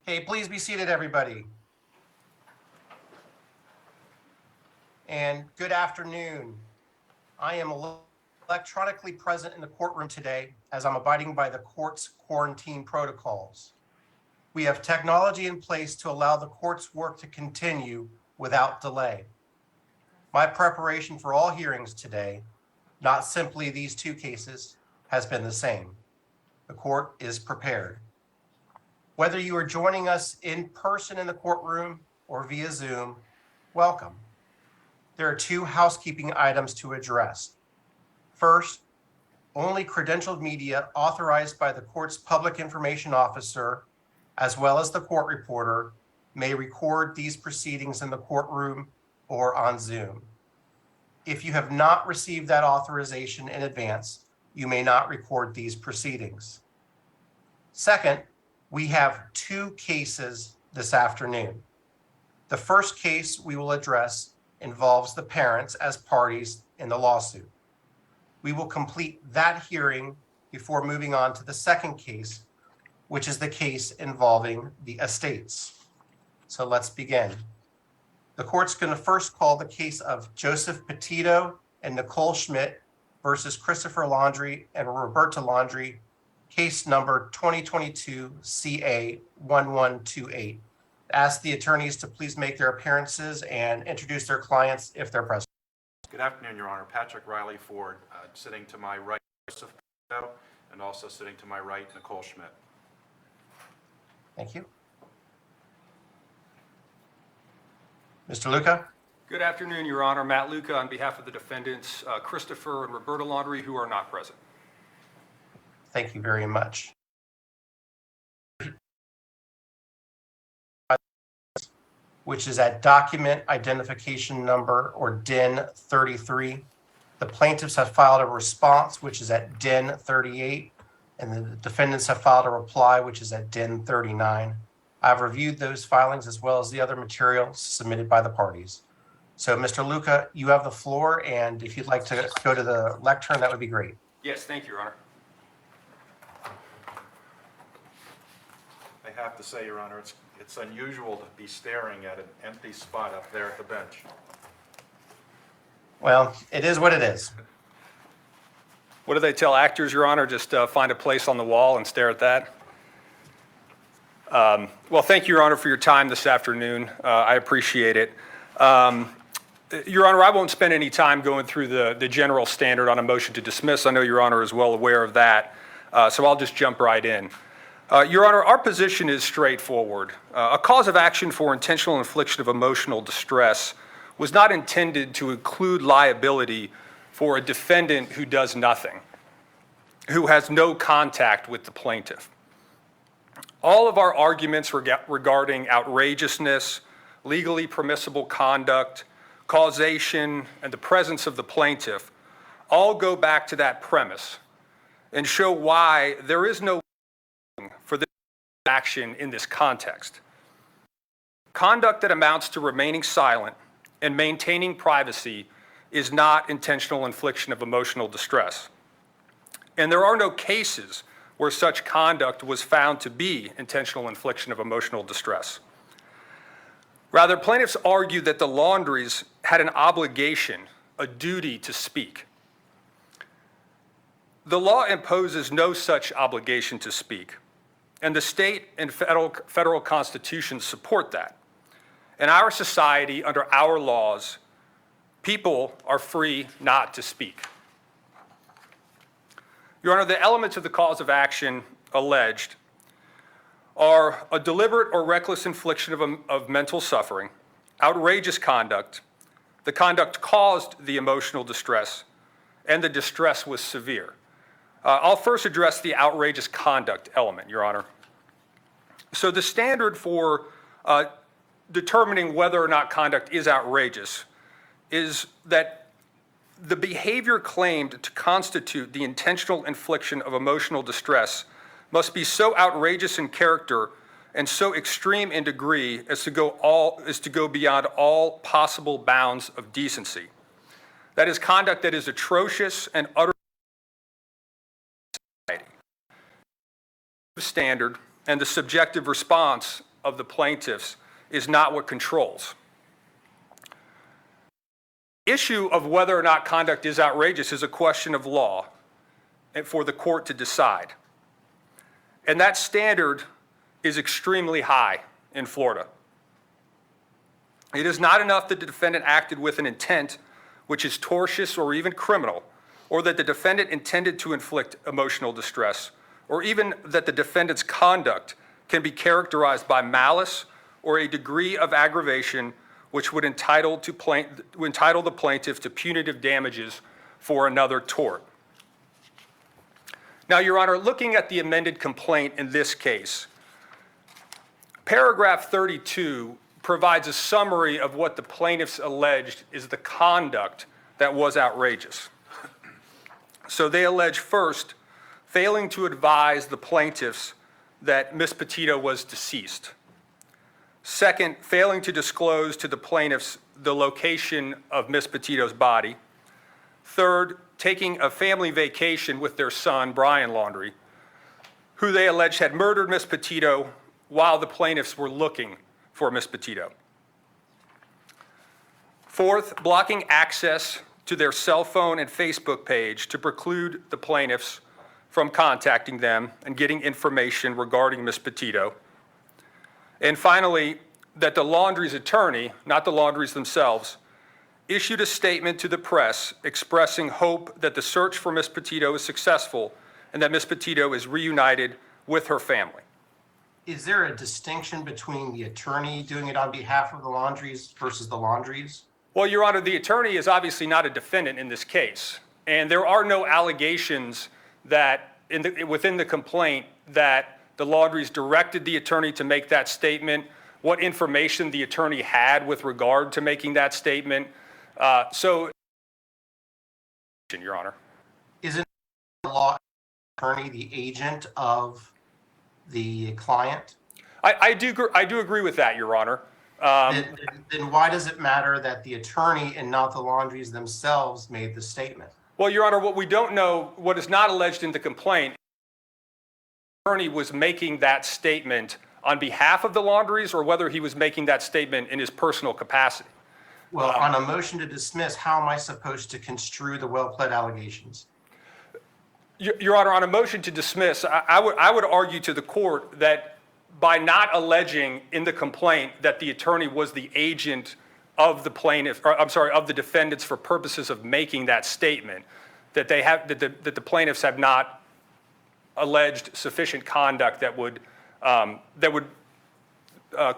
Okay, please be seated, everybody. And good afternoon. I am electronically present in the courtroom today as I'm abiding by the court's quarantine protocols. We have technology in place to allow the court's work to continue without delay. My preparation for all hearings today, not simply these two cases, has been the same. The court is prepared. Whether you are joining us in person in the courtroom or via Zoom, welcome. There are two housekeeping items to address. First, only credentialed media authorized by the court's public information officer, as well as the court reporter, may record these proceedings in the courtroom or on Zoom. If you have not received that authorization in advance, you may not record these proceedings. Second, we have two cases this afternoon. The first case we will address involves the parents as parties in the lawsuit. We will complete that hearing before moving on to the second case, which is the case involving the estates. So let's begin. The court's going to first call the case of Joseph Petito and Nichole Schmidt versus Christopher Laundrie and Roberta Laundrie, case number 2022 CA 1128. Ask the attorneys to please make their appearances and introduce their clients if they're present. Good afternoon, Your Honor. Patrick Riley Ford, sitting to my right, Joseph Petito, and also sitting to my right, Nichole Schmidt. Thank you. Mr. Luca? Good afternoon, Your Honor. Matt Luca on behalf of the defendants, Christopher and Roberta Laundrie, who are not present. Thank you very much. Which is at document identification number, or DIN 33. The plaintiffs have filed a response, which is at DIN 38, and the defendants have filed a reply, which is at DIN 39. I've reviewed those filings as well as the other materials submitted by the parties. So, Mr. Luca, you have the floor, and if you'd like to go to the lectern, that would be great. Yes, thank you, Your Honor. I have to say, Your Honor, it's unusual to be staring at an empty spot up there at the bench. Well, it is what it is. What do they tell actors, Your Honor? Just find a place on the wall and stare at that? Well, thank you, Your Honor, for your time this afternoon. I appreciate it. Your Honor, I won't spend any time going through the general standard on a motion to dismiss. I know Your Honor is well aware of that, so I'll just jump right in. Your Honor, our position is straightforward. A cause of action for intentional infliction of emotional distress was not intended to include liability for a defendant who does nothing, who has no contact with the plaintiff. All of our arguments regarding outrageousness, legally permissible conduct, causation, and the presence of the plaintiff all go back to that premise and show why there is no for this action in this context. Conduct that amounts to remaining silent and maintaining privacy is not intentional infliction of emotional distress. And there are no cases where such conduct was found to be intentional infliction of emotional distress. Rather, plaintiffs argue that the Laundries had an obligation, a duty to speak. The law imposes no such obligation to speak, and the state and federal constitutions support that. In our society, under our laws, people are free not to speak. Your Honor, the elements of the cause of action alleged are a deliberate or reckless infliction of mental suffering, outrageous conduct, the conduct caused the emotional distress, and the distress was severe. I'll first address the outrageous conduct element, Your Honor. So the standard for determining whether or not conduct is outrageous is that the behavior claimed to constitute the intentional infliction of emotional distress must be so outrageous in character and so extreme in degree as to go beyond all possible bounds of decency. That is conduct that is atrocious and utterly standard, and the subjective response of the plaintiffs is not what controls. Issue of whether or not conduct is outrageous is a question of law and for the court to decide. And that standard is extremely high in Florida. It is not enough that the defendant acted with an intent which is tortious or even criminal, or that the defendant intended to inflict emotional distress, or even that the defendant's conduct can be characterized by malice or a degree of aggravation which would entitle the plaintiff to punitive damages for another tort. Now, Your Honor, looking at the amended complaint in this case, paragraph 32 provides a summary of what the plaintiffs alleged is the conduct that was outrageous. So they allege, first, failing to advise the plaintiffs that Ms. Petito was deceased. Second, failing to disclose to the plaintiffs the location of Ms. Petito's body. Third, taking a family vacation with their son, Brian Laundrie, who they alleged had murdered Ms. Petito while the plaintiffs were looking for Ms. Petito. Fourth, blocking access to their cell phone and Facebook page to preclude the plaintiffs from contacting them and getting information regarding Ms. Petito. And finally, that the Laundrie's attorney, not the Laundries themselves, issued a statement to the press expressing hope that the search for Ms. Petito is successful and that Ms. Petito is reunited with her family. Is there a distinction between the attorney doing it on behalf of the Laundries versus the Laundries? Well, Your Honor, the attorney is obviously not a defendant in this case, and there are no allegations that within the complaint that the Laundries directed the attorney to make that statement, what information the attorney had with regard to making that statement. So, Your Honor. Isn't the law attorney the agent of the client? I do agree with that, Your Honor. Then why does it matter that the attorney and not the Laundries themselves made the statement? Well, Your Honor, what we don't know, what is not alleged in the complaint, the attorney was making that statement on behalf of the Laundries or whether he was making that statement in his personal capacity. Well, on a motion to dismiss, how am I supposed to construe the well-pled allegations? Your Honor, on a motion to dismiss, I would argue to the court that by not alleging in the complaint that the attorney was the agent of the plaintiff, or, I'm sorry, of the defendants for purposes of making that statement, that the plaintiffs have not alleged sufficient conduct that would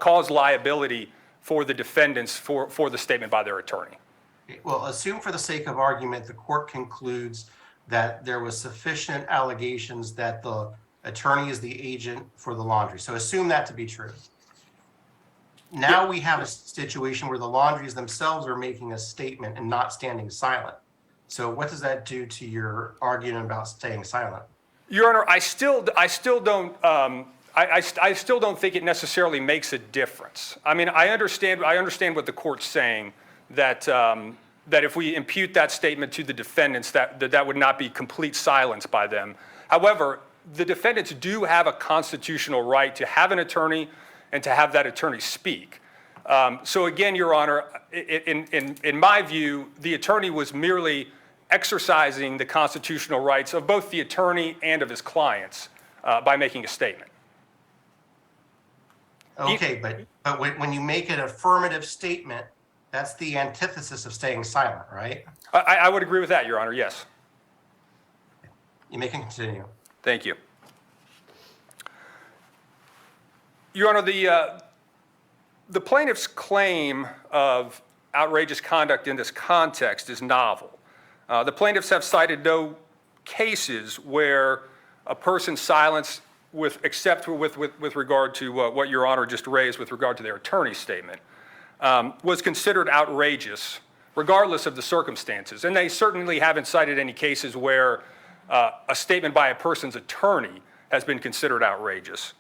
cause liability for the defendants for the statement by their attorney. Well, assume for the sake of argument, the court concludes that there was sufficient allegations that the attorney is the agent for the Laundrie. So assume that to be true. Now we have a situation where the Laundries themselves are making a statement and not standing silent. So what does that do to your argument about staying silent? Your Honor, I still don't think it necessarily makes a difference. I mean, I understand what the court's saying, that if we impute that statement to the defendants, that would not be complete silence by them. However, the defendants do have a constitutional right to have an attorney and to have that attorney speak. So again, Your Honor, in my view, the attorney was merely exercising the constitutional rights of both the attorney and of his clients by making a statement. Okay, but when you make an affirmative statement, that's the antithesis of staying silent, right? I would agree with that, Your Honor, yes. You may continue. Thank you. Your Honor, the plaintiff's claim of outrageous conduct in this context is novel. The plaintiffs have cited no cases where a person's silence except with regard to what Your Honor just raised with regard to their attorney's statement, was considered outrageous, regardless of the circumstances. And they certainly haven't cited any cases where a statement by a person's attorney has been considered outrageous.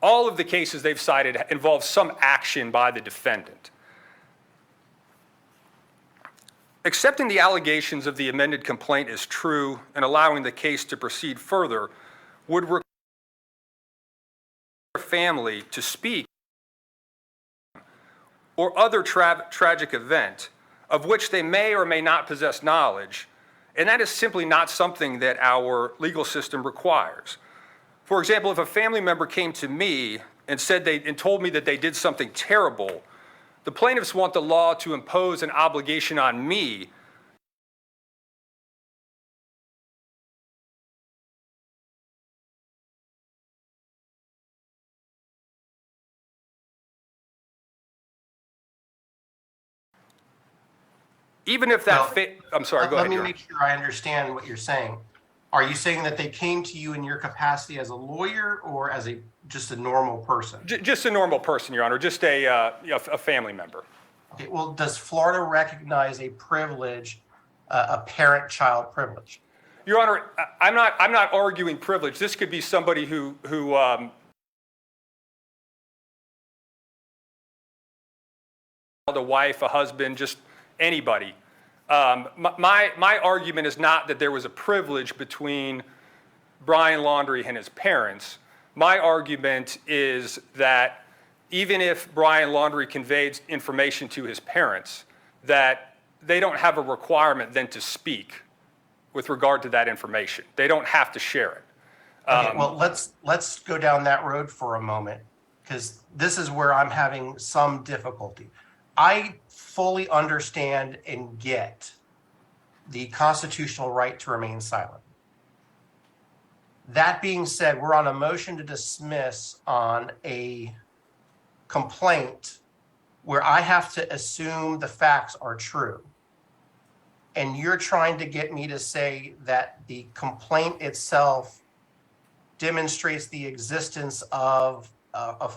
All of the cases they've cited involve some action by the defendant. Accepting the allegations of the amended complaint as true and allowing the case to proceed further would require family to speak or other tragic event of which they may or may not possess knowledge, and that is simply not something that our legal system requires. For example, if a family member came to me and told me that they did something terrible, the plaintiffs want the law to impose an obligation on me even if that I'm sorry, go ahead. Let me make sure I understand what you're saying. Are you saying that they came to you in your capacity as a lawyer or as just a normal person? Just a normal person, Your Honor, just a family member. Okay, well, does Florida recognize a privilege, a parent-child privilege? Your Honor, I'm not arguing privilege. This could be somebody who a wife, a husband, just anybody. My argument is not that there was a privilege between Brian Laundrie and his parents. My argument is that even if Brian Laundrie conveyed information to his parents, that they don't have a requirement then to speak with regard to that information. They don't have to share it. Okay, well, let's go down that road for a moment, because this is where I'm having some difficulty. I fully understand and get the constitutional right to remain silent. That being said, we're on a motion to dismiss on a complaint where I have to assume the facts are true. And you're trying to get me to say that the complaint itself demonstrates the existence of a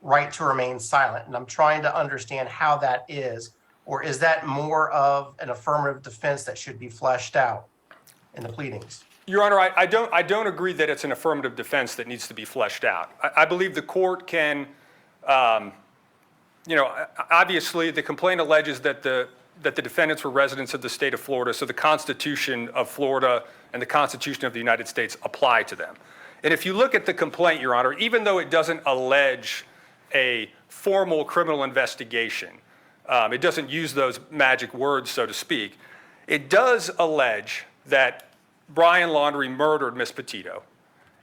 right to remain silent. And I'm trying to understand how that is, or is that more of an affirmative defense that should be fleshed out in the pleadings? Your Honor, I don't agree that it's an affirmative defense that needs to be fleshed out. I believe the court can, obviously the complaint alleges that the defendants were residents of the state of Florida, so the Constitution of Florida and the Constitution of the United States apply to them. And if you look at the complaint, Your Honor, even though it doesn't allege a formal criminal investigation, it doesn't use those magic words, so to speak, it does allege that Brian Laundrie murdered Miss Petito.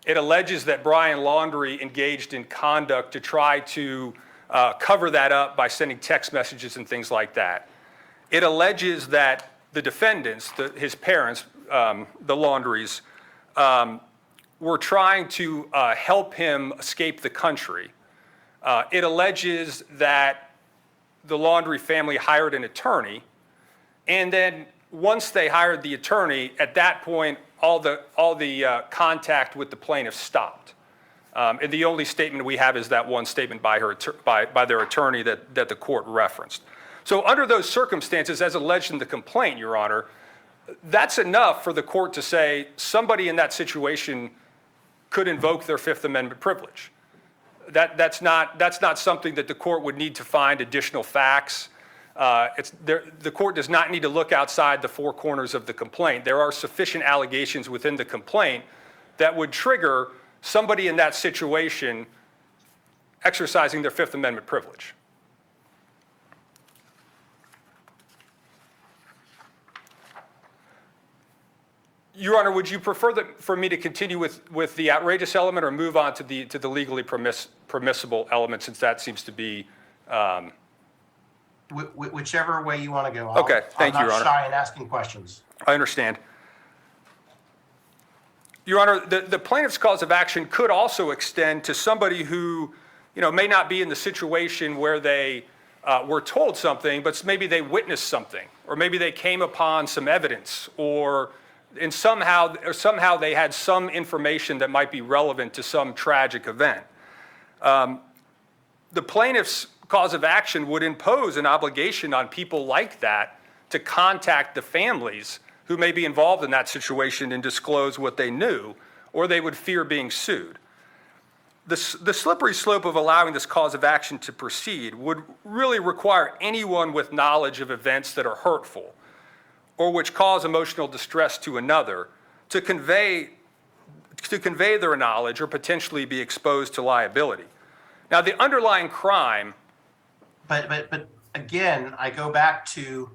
It alleges that Brian Laundrie engaged in conduct to try to cover that up by sending text messages and things like that. It alleges that the defendants, his parents, the Laundries, were trying to help him escape the country. It alleges that the Laundrie family hired an attorney, and then once they hired the attorney, at that point, all the contact with the plaintiff stopped. And the only statement we have is that one statement by their attorney that the court referenced. So under those circumstances, as alleged in the complaint, Your Honor, that's enough for the court to say somebody in that situation could invoke their Fifth Amendment privilege. That's not something that the court would need to find additional facts. The court does not need to look outside the four corners of the complaint. There are sufficient allegations within the complaint that would trigger somebody in that situation exercising their Fifth Amendment privilege. Your Honor, would you prefer for me to continue with the outrageous element or move on to the legally permissible element, since that seems to be Whichever way you want to go. Okay, thank you, Your Honor. I'm not shy in asking questions. I understand. Your Honor, the plaintiff's cause of action could also extend to somebody who, may not be in the situation where they were told something, but maybe they witnessed something, or maybe they came upon some evidence, or somehow they had some information that might be relevant to some tragic event. The plaintiff's cause of action would impose an obligation on people like that to contact the families who may be involved in that situation and disclose what they knew, or they would fear being sued. The slippery slope of allowing this cause of action to proceed would really require anyone with knowledge of events that are hurtful or which cause emotional distress to another to convey to convey their knowledge or potentially be exposed to liability. Now, the underlying crime. But again, I go back to,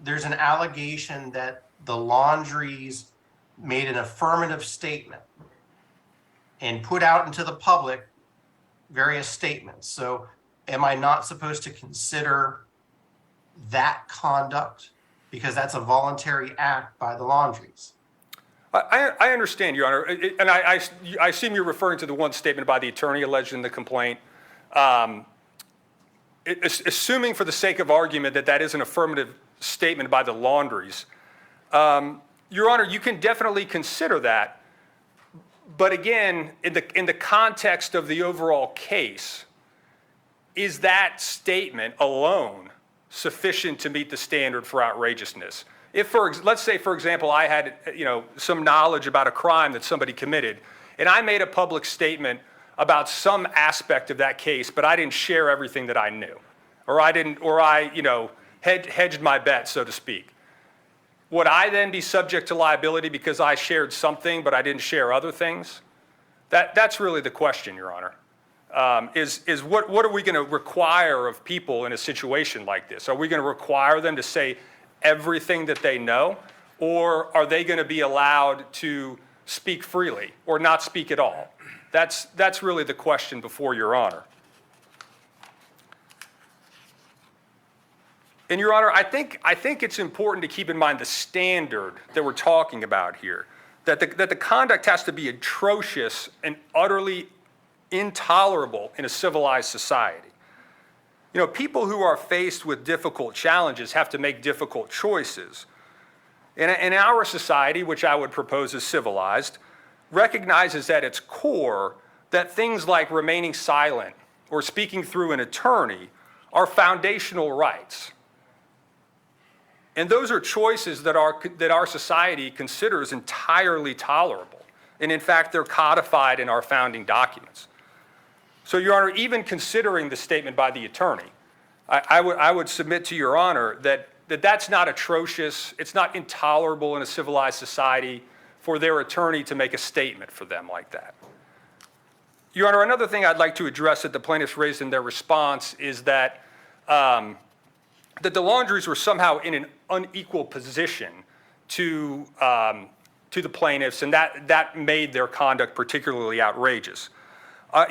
there's an allegation that the Laundries made an affirmative statement and put out into the public various statements. So am I not supposed to consider that conduct because that's a voluntary act by the Laundries? I understand, Your Honor, and I assume you're referring to the one statement by the attorney alleged in the complaint. Assuming for the sake of argument that that is an affirmative statement by the Laundries, Your Honor, you can definitely consider that. But again, in the context of the overall case, is that statement alone sufficient to meet the standard for outrageousness? If, let's say, for example, I had some knowledge about a crime that somebody committed, and I made a public statement about some aspect of that case, but I didn't share everything that I knew, or I hedged my bet, so to speak. Would I then be subject to liability because I shared something but I didn't share other things? That's really the question, Your Honor. Is what are we going to require of people in a situation like this? Are we going to require them to say everything that they know, or are they going to be allowed to speak freely or not speak at all? That's really the question before Your Honor. And Your Honor, I think it's important to keep in mind the standard that we're talking about here, that the conduct has to be atrocious and utterly intolerable in a civilized society. People who are faced with difficult challenges have to make difficult choices. In our society, which I would propose is civilized, recognizes at its core that things like remaining silent or speaking through an attorney are foundational rights. And those are choices that our society considers entirely tolerable. And in fact, they're codified in our founding documents. So, Your Honor, even considering the statement by the attorney, I would submit to Your Honor that's not atrocious, it's not intolerable in a civilized society for their attorney to make a statement for them like that. Your Honor, another thing I'd like to address that the plaintiffs raised in their response is that the Laundries were somehow in an unequal position to the plaintiffs, and that made their conduct particularly outrageous.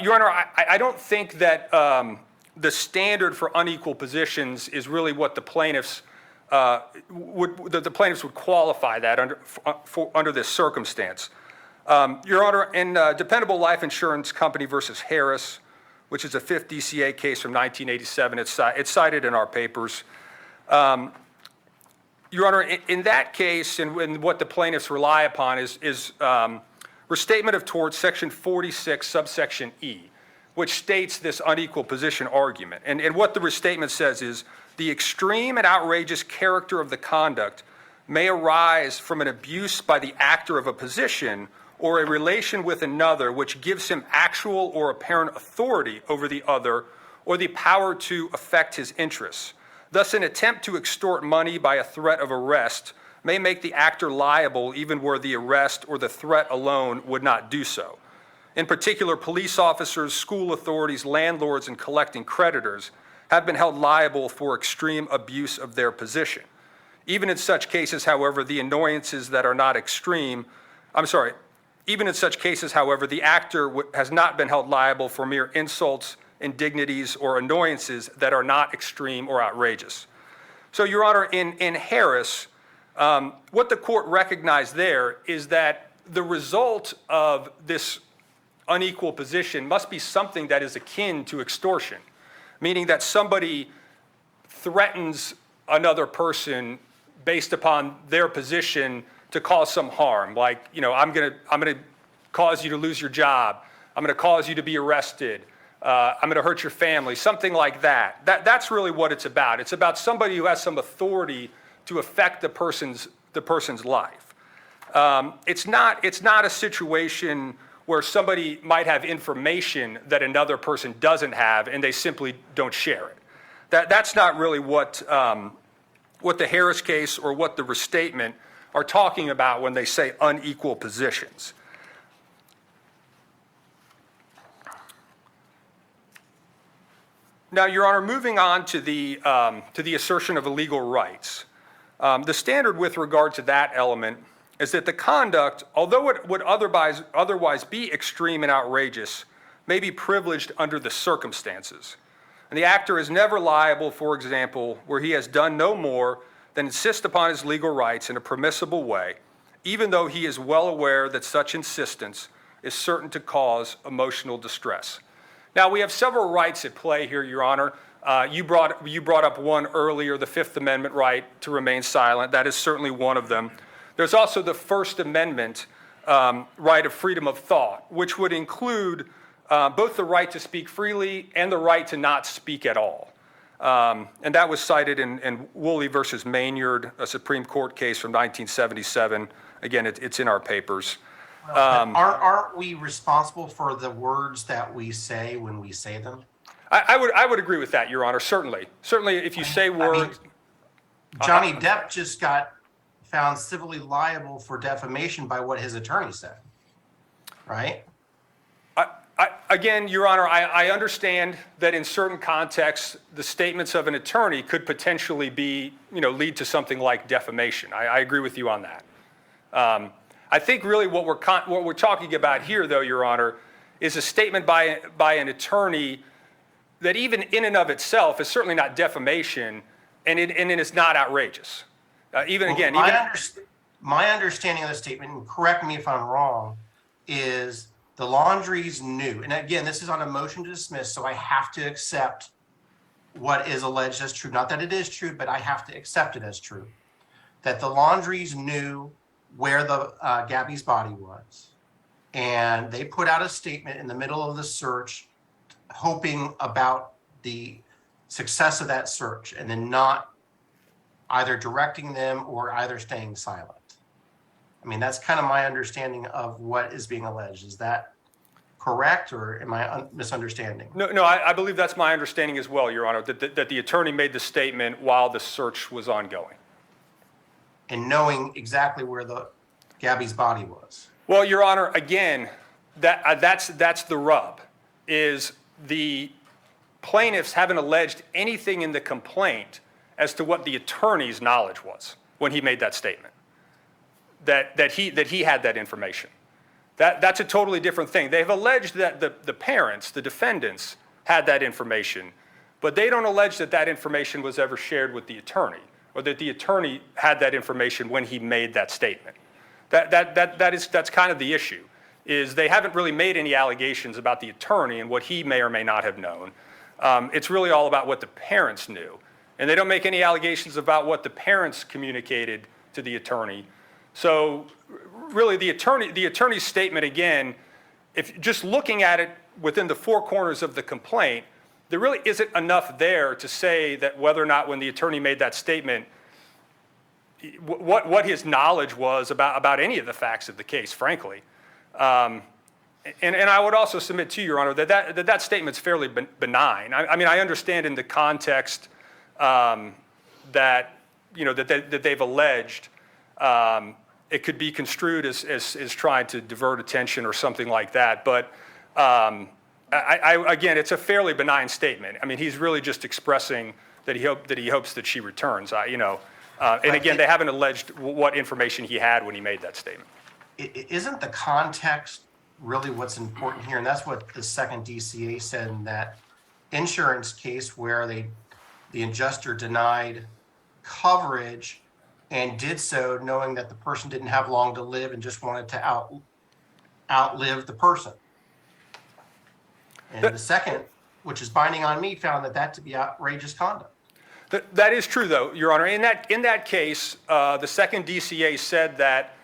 Your Honor, I don't think that the standard for unequal positions is really what the plaintiffs would qualify that under this circumstance. Your Honor, in Dependable Life Insurance Company versus Harris, which is a 5th DCA case from 1987, it's cited in our papers. Your Honor, in that case, and what the plaintiffs rely upon is restatement of torts, section 46, subsection E, which states this unequal position argument. And what the restatement says is, the extreme and outrageous character of the conduct may arise from an abuse by the actor of a position or a relation with another which gives him actual or apparent authority over the other or the power to affect his interests. Thus, an attempt to extort money by a threat of arrest may make the actor liable even where the arrest or the threat alone would not do so. In particular, police officers, school authorities, landlords, and collecting creditors have been held liable for extreme abuse of their position. Even in such cases, however, the annoyances that are not extreme, even in such cases, however, the actor has not been held liable for mere insults, indignities, or annoyances that are not extreme or outrageous. So, Your Honor, in Harris, what the court recognized there is that the result of this unequal position must be something that is akin to extortion, meaning that somebody threatens another person based upon their position to cause some harm, like, I'm gonna cause you to lose your job, I'm gonna cause you to be arrested, I'm gonna hurt your family, something like that. That's really what it's about. It's about somebody who has some authority to affect the person's life. It's not a situation where somebody might have information that another person doesn't have and they simply don't share it. That's not really what the Harris case or what the restatement are talking about when they say unequal positions. Now, Your Honor, moving on to the assertion of illegal rights, the standard with regard to that element is that the conduct, although it would otherwise be extreme and outrageous, may be privileged under the circumstances. And the actor is never liable, for example, where he has done no more than insist upon his legal rights in a permissible way, even though he is well aware that such insistence is certain to cause emotional distress. Now, we have several rights at play here, Your Honor. You brought up one earlier, the Fifth Amendment right to remain silent. That is certainly one of them. There's also the First Amendment right of freedom of thought, which would include both the right to speak freely and the right to not speak at all. And that was cited in Woolley versus Maynard, a Supreme Court case from 1977. Again, it's in our papers. Aren't we responsible for the words that we say when we say them? I would agree with that, Your Honor, certainly. Certainly, if you say words. Johnny Depp just got found civilly liable for defamation by what his attorney said, right? Again, Your Honor, I understand that in certain contexts, the statements of an attorney could potentially be, lead to something like defamation. I agree with you on that. I think really what we're talking about here, though, Your Honor, is a statement by an attorney that even in and of itself is certainly not defamation, and it is not outrageous. My understanding of the statement, and correct me if I'm wrong, is the Laundries knew, and again, this is on a motion to dismiss, so I have to accept what is alleged as true. Not that it is true, but I have to accept it as true. That the Laundries knew where the Gabby's body was, and they put out a statement in the middle of the search, hoping about the success of that search, and then not either directing them or either staying silent. I mean, that's kind of my understanding of what is being alleged. Is that correct, or am I misunderstanding? No, I believe that's my understanding as well, Your Honor, that the attorney made the statement while the search was ongoing. And knowing exactly where the Gabby's body was. Well, Your Honor, again, that's the rub, is the plaintiffs haven't alleged anything in the complaint as to what the attorney's knowledge was when he made that statement. That he had that information. That's a totally different thing. They've alleged that the parents, the defendants, had that information, but they don't allege that that information was ever shared with the attorney, or that the attorney had that information when he made that statement. That's kind of the issue, is they haven't really made any allegations about the attorney and what he may or may not have known. It's really all about what the parents knew, and they don't make any allegations about what the parents communicated to the attorney. So really the attorney's statement, again, if just looking at it within the four corners of the complaint, there really isn't enough there to say that whether or not when the attorney made that statement, what his knowledge was about any of the facts of the case, frankly. And I would also submit to you, Your Honor, that statement's fairly benign. I mean, I understand in the context that they've alleged, it could be construed as trying to divert attention or something like that. But again, it's a fairly benign statement. I mean, he's really just expressing that he hopes that she returns. And again, they haven't alleged what information he had when he made that statement. Isn't the context really what's important here? And that's what the second DCA said in that insurance case where the adjuster denied coverage and did so knowing that the person didn't have long to live and just wanted to outlive the person. And the second, which is binding on me, found that to be outrageous conduct. That is true, though, Your Honor. In that case, the second DCA said that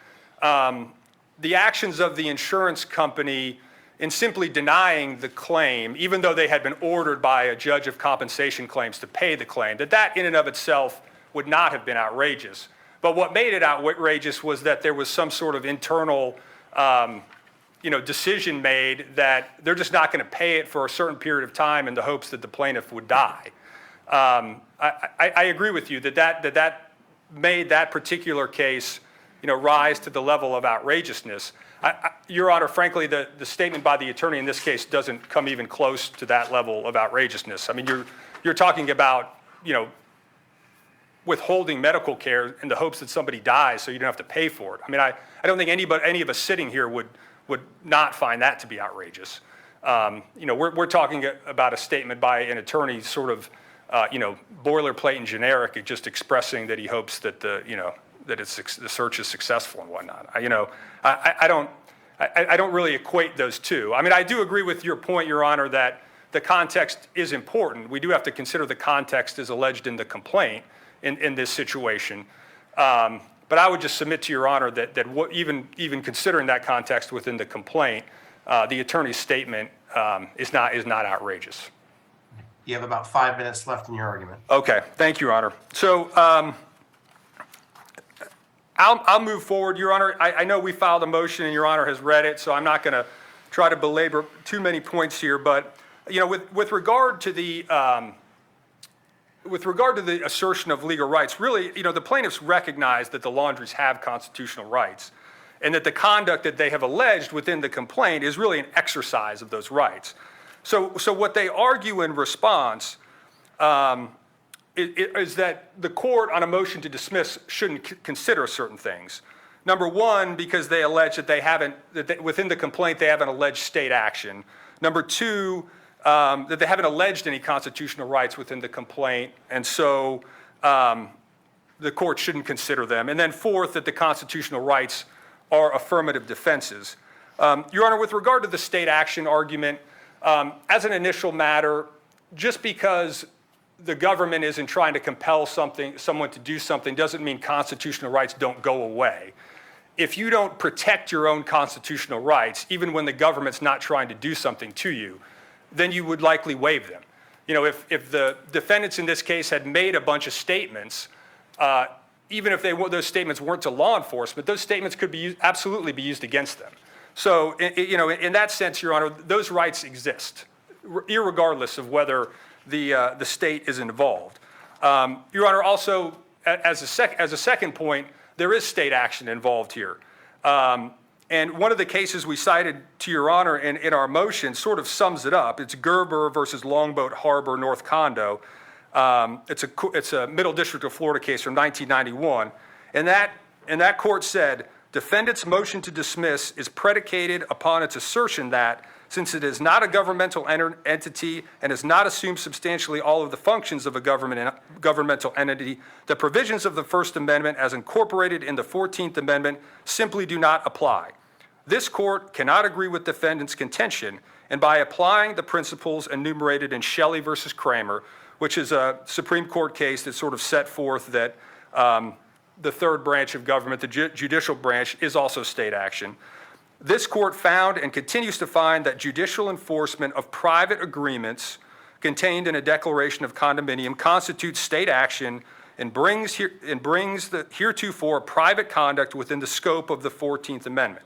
the actions of the insurance company in simply denying the claim, even though they had been ordered by a judge of compensation claims to pay the claim, that in and of itself would not have been outrageous. But what made it outrageous was that there was some sort of internal decision made that they're just not going to pay it for a certain period of time in the hopes that the plaintiff would die. I agree with you that made that particular case rise to the level of outrageousness. Your Honor, frankly, the statement by the attorney in this case doesn't come even close to that level of outrageousness. I mean, you're talking about, withholding medical care in the hopes that somebody dies so you don't have to pay for it. I mean, I don't think any of us sitting here would not find that to be outrageous. We're talking about a statement by an attorney sort of, boilerplate and generic, just expressing that he hopes that the search is successful and whatnot. I don't really equate those two. I mean, I do agree with your point, Your Honor, that the context is important. We do have to consider the context as alleged in the complaint in this situation. But I would just submit to Your Honor that even considering that context within the complaint, the attorney's statement is not outrageous. You have about 5 minutes left in your argument. Okay, thank you, Your Honor. So I'll move forward, Your Honor. I know we filed a motion and Your Honor has read it, so I'm not going to try to belabor too many points here. But with regard to the assertion of legal rights, really, the plaintiffs recognize that the Laundries have constitutional rights, and that the conduct that they have alleged within the complaint is really an exercise of those rights. So what they argue in response is that the court on a motion to dismiss shouldn't consider certain things. Number one, because they allege that within the complaint they haven't alleged state action. Number two, that they haven't alleged any constitutional rights within the complaint, and so the court shouldn't consider them. And then fourth, that the constitutional rights are affirmative defenses. Your Honor, with regard to the state action argument, as an initial matter, just because the government isn't trying to compel someone to do something doesn't mean constitutional rights don't go away. If you don't protect your own constitutional rights, even when the government's not trying to do something to you, then you would likely waive them. If the defendants in this case had made a bunch of statements, even if those statements weren't to law enforcement, those statements could absolutely be used against them. So, in that sense, Your Honor, those rights exist, irregardless of whether the state is involved. Your Honor, also, as a second point, there is state action involved here. And one of the cases we cited to Your Honor in our motion sort of sums it up. It's Gerber versus Longboat Harbor, North Condo. It's a Middle District of Florida case from 1991. And that court said, defendant's motion to dismiss is predicated upon its assertion that, since it is not a governmental entity and has not assumed substantially all of the functions of a governmental entity, the provisions of the First Amendment as incorporated in the 14th Amendment simply do not apply. This court cannot agree with defendant's contention, and by applying the principles enumerated in Shelley versus Kramer, which is a Supreme Court case that sort of set forth that the third branch of government, the judicial branch, is also state action. This court found and continues to find that judicial enforcement of private agreements contained in a declaration of condominium constitutes state action and brings the heretofore private conduct within the scope of the 14th Amendment,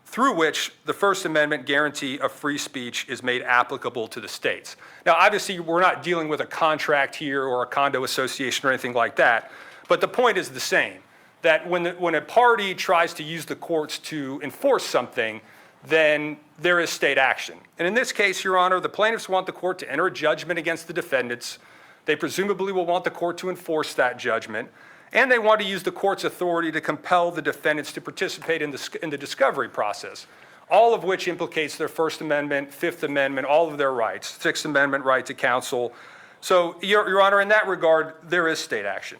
through which the First Amendment guarantee of free speech is made applicable to the states. Now, obviously, we're not dealing with a contract here or a condo association or anything like that, but the point is the same, that when a party tries to use the courts to enforce something, then there is state action. And in this case, Your Honor, the plaintiffs want the court to enter a judgment against the defendants. They presumably will want the court to enforce that judgment, and they want to use the court's authority to compel the defendants to participate in the discovery process, all of which implicates their First Amendment, Fifth Amendment, all of their rights, Sixth Amendment right to counsel. So, Your Honor, in that regard, there is state action.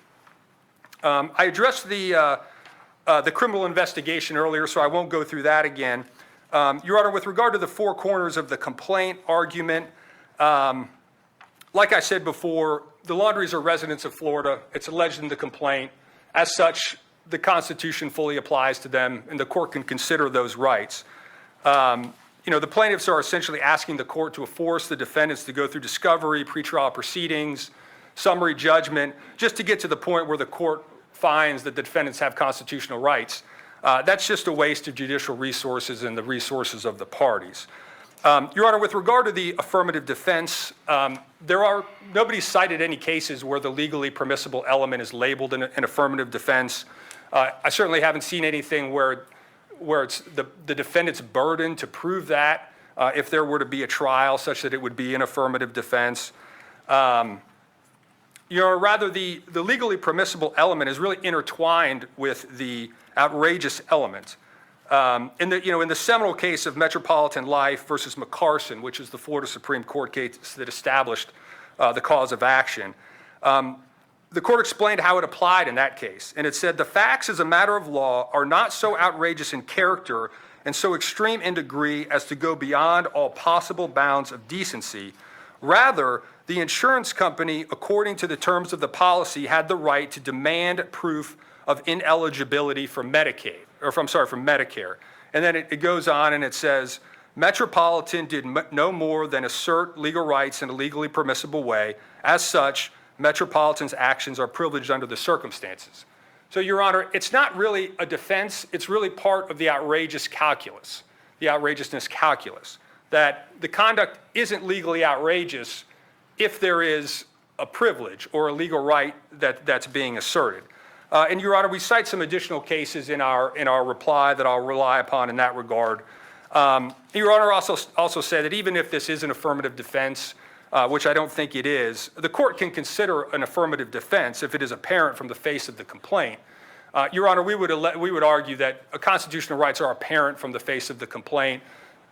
I addressed the criminal investigation earlier, so I won't go through that again. Your Honor, with regard to the four corners of the complaint argument, like I said before, the Laundries are residents of Florida. It's alleged in the complaint. As such, the Constitution fully applies to them, and the court can consider those rights. The plaintiffs are essentially asking the court to force the defendants to go through discovery, pretrial proceedings, summary judgment, just to get to the point where the court finds that the defendants have constitutional rights. That's just a waste of judicial resources and the resources of the parties. Your Honor, with regard to the affirmative defense, nobody cited any cases where the legally permissible element is labeled an affirmative defense. I certainly haven't seen anything where where it's the defendant's burden to prove that if there were to be a trial such that it would be an affirmative defense. Rather the legally permissible element is really intertwined with the outrageous element. In the seminal case of Metropolitan Life versus McCarson, which is the Florida Supreme Court case that established the cause of action, the court explained how it applied in that case. And it said, the facts as a matter of law are not so outrageous in character and so extreme in degree as to go beyond all possible bounds of decency. Rather, the insurance company, according to the terms of the policy, had the right to demand proof of ineligibility for Medicaid, from Medicare. And then it goes on and it says, Metropolitan did no more than assert legal rights in a legally permissible way. As such, Metropolitan's actions are privileged under the circumstances. So, Your Honor, it's not really a defense, it's really part of the outrageous calculus, the outrageousness calculus, that the conduct isn't legally outrageous if there is a privilege or a legal right that's being asserted. And Your Honor, we cite some additional cases in our reply that I'll rely upon in that regard. Your Honor also said that even if this is an affirmative defense, which I don't think it is, the court can consider an affirmative defense if it is apparent from the face of the complaint. Your Honor, we would argue that constitutional rights are apparent from the face of the complaint.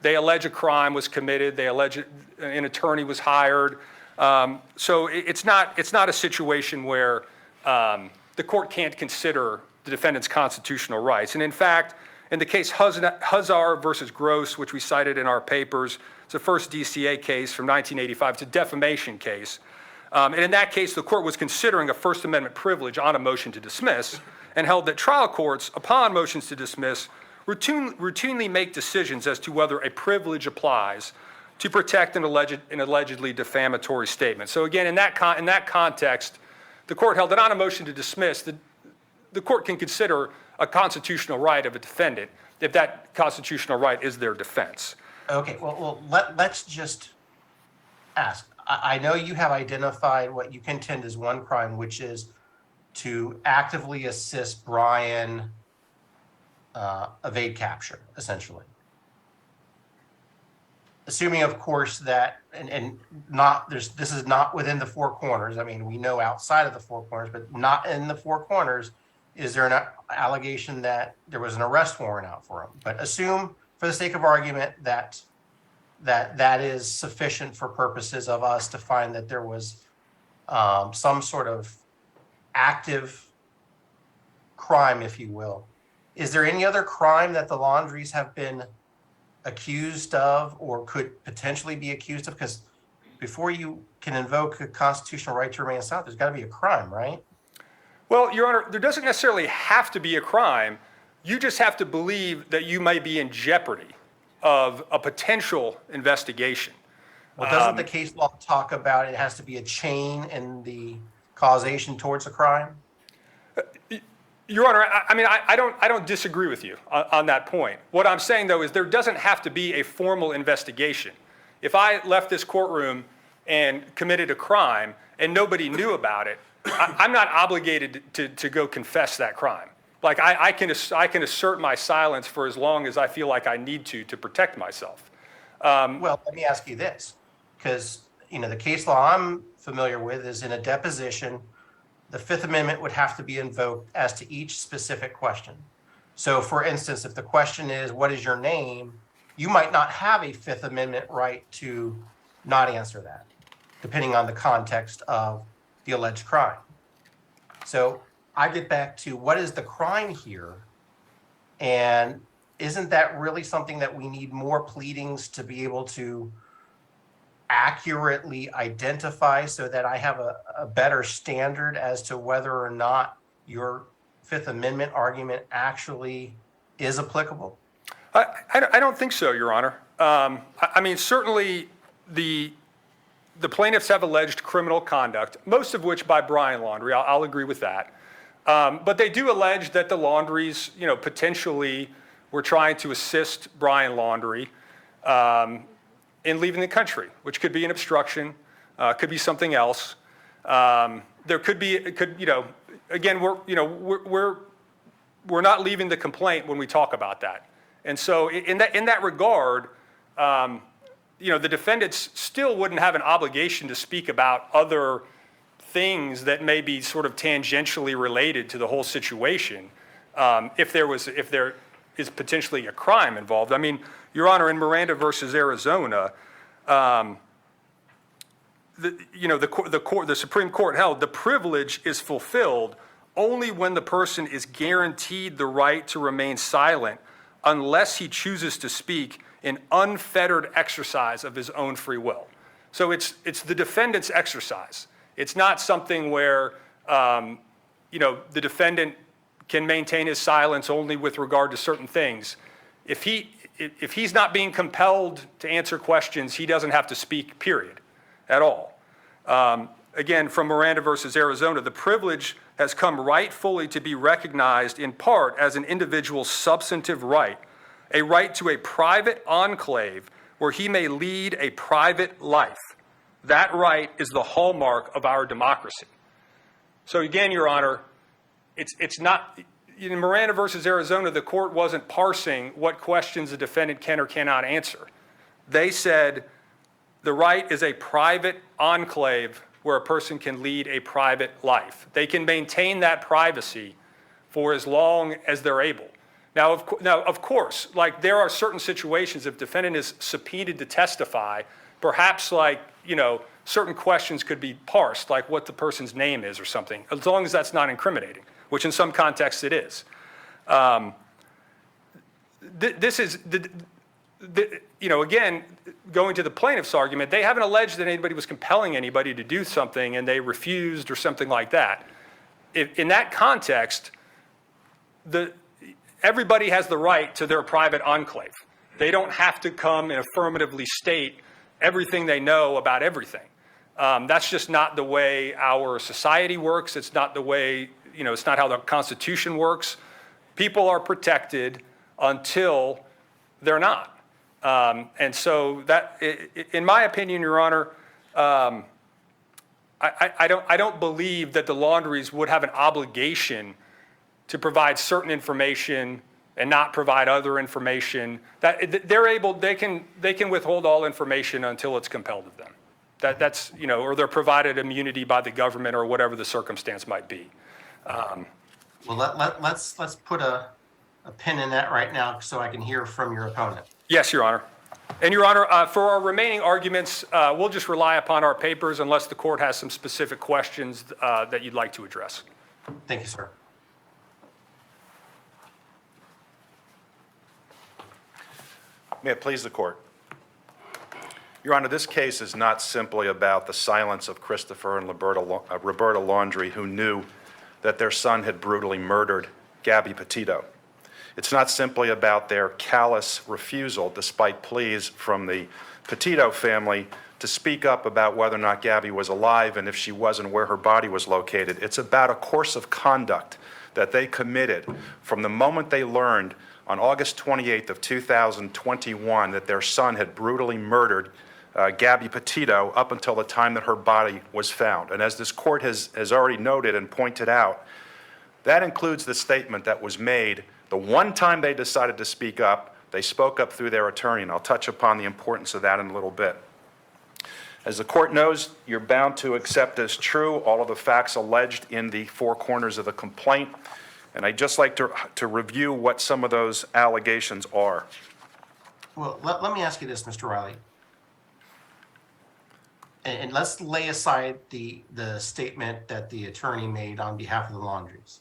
They allege a crime was committed. They allege an attorney was hired. So it's not a situation where the court can't consider the defendant's constitutional rights. And in fact, in the case Huzzar versus Gross, which we cited in our papers, it's the first DCA case from 1985. It's a defamation case. And in that case, the court was considering a First Amendment privilege on a motion to dismiss and held that trial courts, upon motions to dismiss, routinely make decisions as to whether a privilege applies to protect an allegedly defamatory statement. So again, in that context, the court held that on a motion to dismiss, the court can consider a constitutional right of a defendant if that constitutional right is their defense. Okay, well, let's just ask. I know you have identified what you contend is one crime, which is to actively assist Brian evade capture, essentially. Assuming, of course, that this is not within the four corners. I mean, we know outside of the four corners, but not in the four corners. Is there an allegation that there was an arrest warrant out for him? But assume, for the sake of argument, that is sufficient for purposes of us to find that there was some sort of active crime, if you will. Is there any other crime that the Laundries have been accused of or could potentially be accused of? Because before you can invoke a constitutional right to remain silent, there's got to be a crime, right? Well, Your Honor, there doesn't necessarily have to be a crime. You just have to believe that you might be in jeopardy of a potential investigation. Well, doesn't the case law talk about it has to be a chain in the causation towards a crime? Your Honor, I don't disagree with you on that point. What I'm saying, though, is there doesn't have to be a formal investigation. If I left this courtroom and committed a crime and nobody knew about it, I'm not obligated to go confess that crime. Like I can assert my silence for as long as I feel like I need to protect myself. Well, let me ask you this, because the case law I'm familiar with is in a deposition, the Fifth Amendment would have to be invoked as to each specific question. So, for instance, if the question is, what is your name? You might not have a Fifth Amendment right to not answer that, depending on the context of the alleged crime. So I get back to what is the crime here? And isn't that really something that we need more pleadings to be able to accurately identify so that I have a better standard as to whether or not your Fifth Amendment argument actually is applicable? I don't think so, Your Honor. Certainly the plaintiffs have alleged criminal conduct, most of which by Brian Laundrie. I'll agree with that. But they do allege that the Laundries, potentially were trying to assist Brian Laundrie in leaving the country, which could be an obstruction, could be something else. There could be, again, we're not leaving the complaint when we talk about that. And so in that regard, the defendants still wouldn't have an obligation to speak about other things that may be sort of tangentially related to the whole situation, if there is potentially a crime involved. I mean, Your Honor, in Miranda versus Arizona, the Supreme Court held the privilege is fulfilled only when the person is guaranteed the right to remain silent unless he chooses to speak in unfettered exercise of his own free will. So it's the defendant's exercise. It's not something where the defendant can maintain his silence only with regard to certain things. If he's not being compelled to answer questions, he doesn't have to speak, period, at all. Again, from Miranda versus Arizona, the privilege has come rightfully to be recognized in part as an individual's substantive right, a right to a private enclave where he may lead a private life. That right is the hallmark of our democracy. So again, Your Honor, it's not, in Miranda versus Arizona, the court wasn't parsing what questions the defendant can or cannot answer. They said the right is a private enclave where a person can lead a private life. They can maintain that privacy for as long as they're able. Now, of course, like there are certain situations if defendant is subpoenaed to testify, perhaps certain questions could be parsed, like what the person's name is or something, as long as that's not incriminating, which in some contexts it is. This is, again, going to the plaintiff's argument, they haven't alleged that anybody was compelling anybody to do something and they refused or something like that. In that context, everybody has the right to their private enclave. They don't have to come and affirmatively state everything they know about everything. That's just not the way our society works. It's not the way, it's not how the Constitution works. People are protected until they're not. And so that, in my opinion, Your Honor, I don't believe that the Laundries would have an obligation to provide certain information and not provide other information. That they can withhold all information until it's compelled of them. That's or they're provided immunity by the government or whatever the circumstance might be. Well, let's put a pin in that right now so I can hear from your opponent. Yes, Your Honor. And Your Honor, for our remaining arguments, we'll just rely upon our papers unless the court has some specific questions that you'd like to address. Thank you, sir. May it please the court. Your Honor, this case is not simply about the silence of Christopher and Roberta Laundrie, who knew that their son had brutally murdered Gabby Petito. It's not simply about their callous refusal, despite pleas from the Petito family, to speak up about whether or not Gabby was alive and if she wasn't, where her body was located. It's about a course of conduct that they committed from the moment they learned on August 28th of 2021 that their son had brutally murdered Gabby Petito up until the time that her body was found. And as this court has already noted and pointed out, that includes the statement that was made the one time they decided to speak up. They spoke up through their attorney, and I'll touch upon the importance of that in a little bit. As the court knows, you're bound to accept as true all of the facts alleged in the four corners of the complaint, and I'd just like to review what some of those allegations are. Well, let me ask you this, Mr. Riley. And let's lay aside the statement that the attorney made on behalf of the Laundries.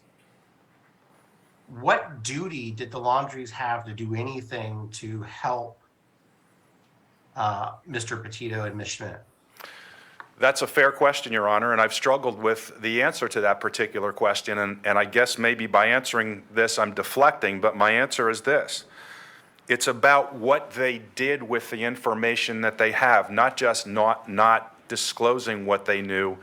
What duty did the Laundries have to do anything to help Mr. Petito and Ms. Schmidt? That's a fair question, Your Honor, and I've struggled with the answer to that particular question, and I guess maybe by answering this I'm deflecting, but my answer is this. It's about what they did with the information that they have, not just not disclosing what they knew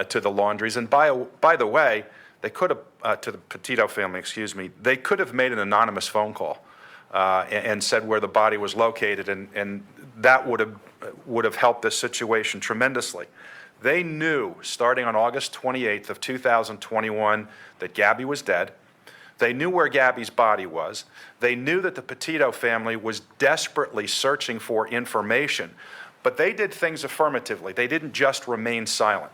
to the Laundries. And by the way, they could have, to the Petito family, excuse me, they could have made an anonymous phone call and said where the body was located, and that would have helped this situation tremendously. They knew, starting on August 28th of 2021, that Gabby was dead. They knew where Gabby's body was. They knew that the Petito family was desperately searching for information, but they did things affirmatively. They didn't just remain silent.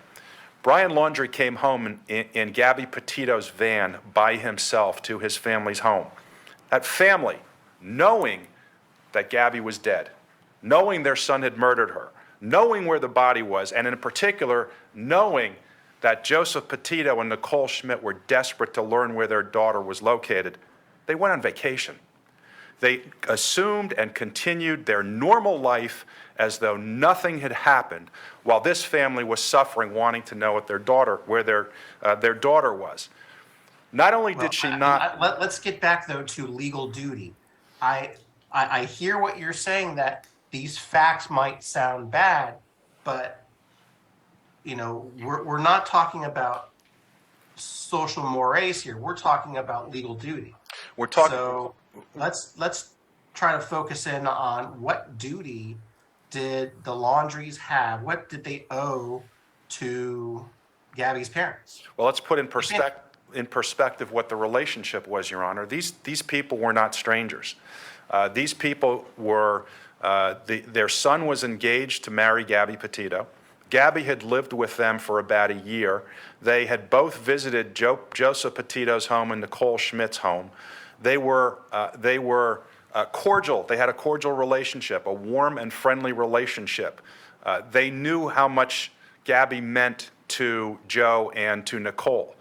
Brian Laundrie came home in Gabby Petito's van by himself to his family's home. That family, knowing that Gabby was dead, knowing their son had murdered her, knowing where the body was, and in particular, knowing that Joseph Petito and Nicole Schmidt were desperate to learn where their daughter was located, they went on vacation. They assumed and continued their normal life as though nothing had happened, while this family was suffering, wanting to know what where their daughter was. Not only did she not. Let's get back though to legal duty. I hear what you're saying, that these facts might sound bad, but we're not talking about social mores here. We're talking about legal duty. We're talking. So let's try to focus in on what duty did the Laundries have? What did they owe to Gabby's parents? Well, let's put in perspective what the relationship was, Your Honor. These people were not strangers. These people were, their son was engaged to marry Gabby Petito. Gabby had lived with them for about a year. They had both visited Joseph Petito's home and Nicole Schmidt's home. They were cordial. They had a cordial relationship, a warm and friendly relationship. They knew how much Gabby meant to Joe and to Nicole.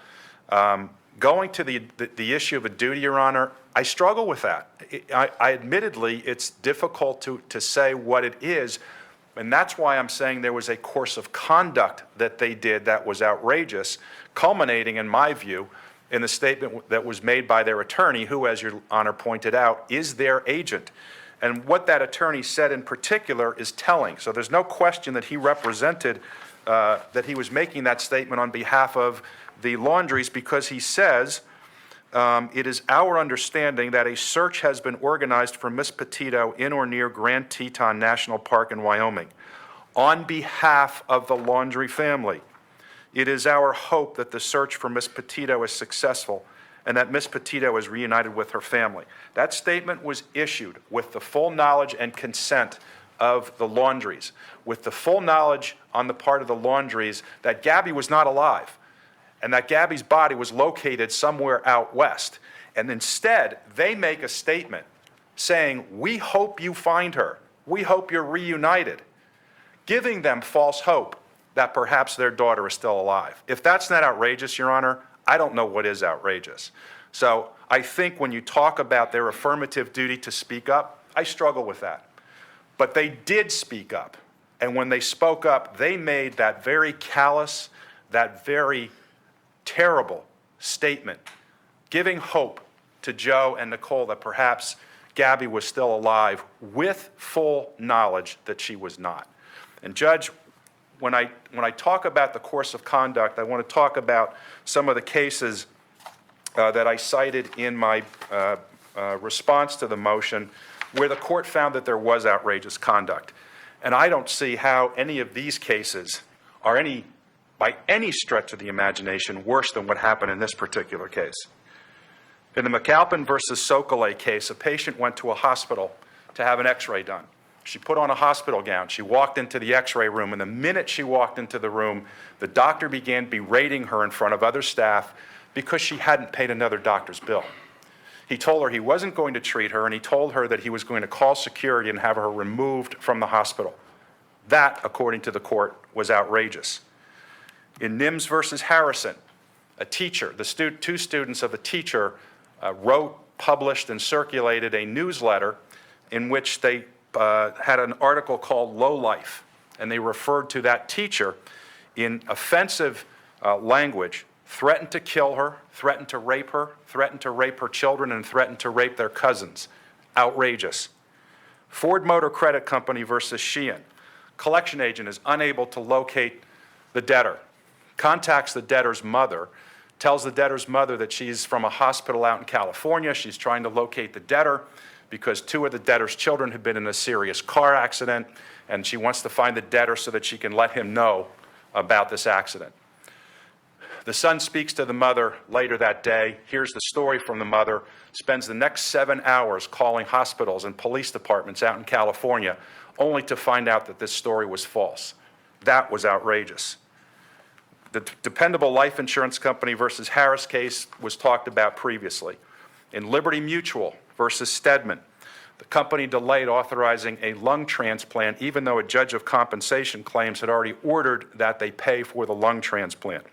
Going to the issue of a duty, Your Honor, I struggle with that. I admittedly, it's difficult to say what it is, and that's why I'm saying there was a course of conduct that they did that was outrageous, culminating, in my view, in the statement that was made by their attorney, who, as Your Honor pointed out, is their agent. And what that attorney said in particular is telling. So there's no question that he represented, that he was making that statement on behalf of the Laundries, because he says, it is our understanding that a search has been organized for Miss Petito in or near Grand Teton National Park in Wyoming on behalf of the Laundrie family. It is our hope that the search for Miss Petito is successful and that Miss Petito is reunited with her family. That statement was issued with the full knowledge and consent of the Laundries, with the full knowledge on the part of the Laundries that Gabby was not alive and that Gabby's body was located somewhere out west. And instead, they make a statement saying, we hope you find her. We hope you're reunited, giving them false hope that perhaps their daughter is still alive. If that's not outrageous, Your Honor, I don't know what is outrageous. So I think when you talk about their affirmative duty to speak up, I struggle with that. But they did speak up. And when they spoke up, they made that very callous, that very terrible statement, giving hope to Joe and Nicole that perhaps Gabby was still alive, with full knowledge that she was not. And Judge, when I talk about the course of conduct, I want to talk about some of the cases that I cited in my response to the motion where the court found that there was outrageous conduct. And I don't see how any of these cases are by any stretch of the imagination, worse than what happened in this particular case. In the McAlpin versus Sokole case, a patient went to a hospital to have an x-ray done. She put on a hospital gown. She walked into the x-ray room, and the minute she walked into the room, the doctor began berating her in front of other staff because she hadn't paid another doctor's bill. He told her he wasn't going to treat her, and he told her that he was going to call security and have her removed from the hospital. That, according to the court, was outrageous. In Nims versus Harrison, a teacher, two students of a teacher wrote, published, and circulated a newsletter in which they had an article called Low Life, and they referred to that teacher in offensive language, threatened to kill her, threatened to rape her children, and threatened to rape their cousins. Outrageous. Ford Motor Credit Company versus Sheehan. Collection agent is unable to locate the debtor, contacts the debtor's mother, tells the debtor's mother that she's from a hospital out in California. She's trying to locate the debtor because two of the debtor's children had been in a serious car accident, and she wants to find the debtor so that she can let him know about this accident. The son speaks to the mother later that day, hears the story from the mother, spends the next 7 hours calling hospitals and police departments out in California, only to find out that this story was false. That was outrageous. The Dependable Life Insurance Company versus Harris case was talked about previously. In Liberty Mutual versus Stedman, the company delayed authorizing a lung transplant even though a judge of compensation claims had already ordered that they pay for the lung transplant.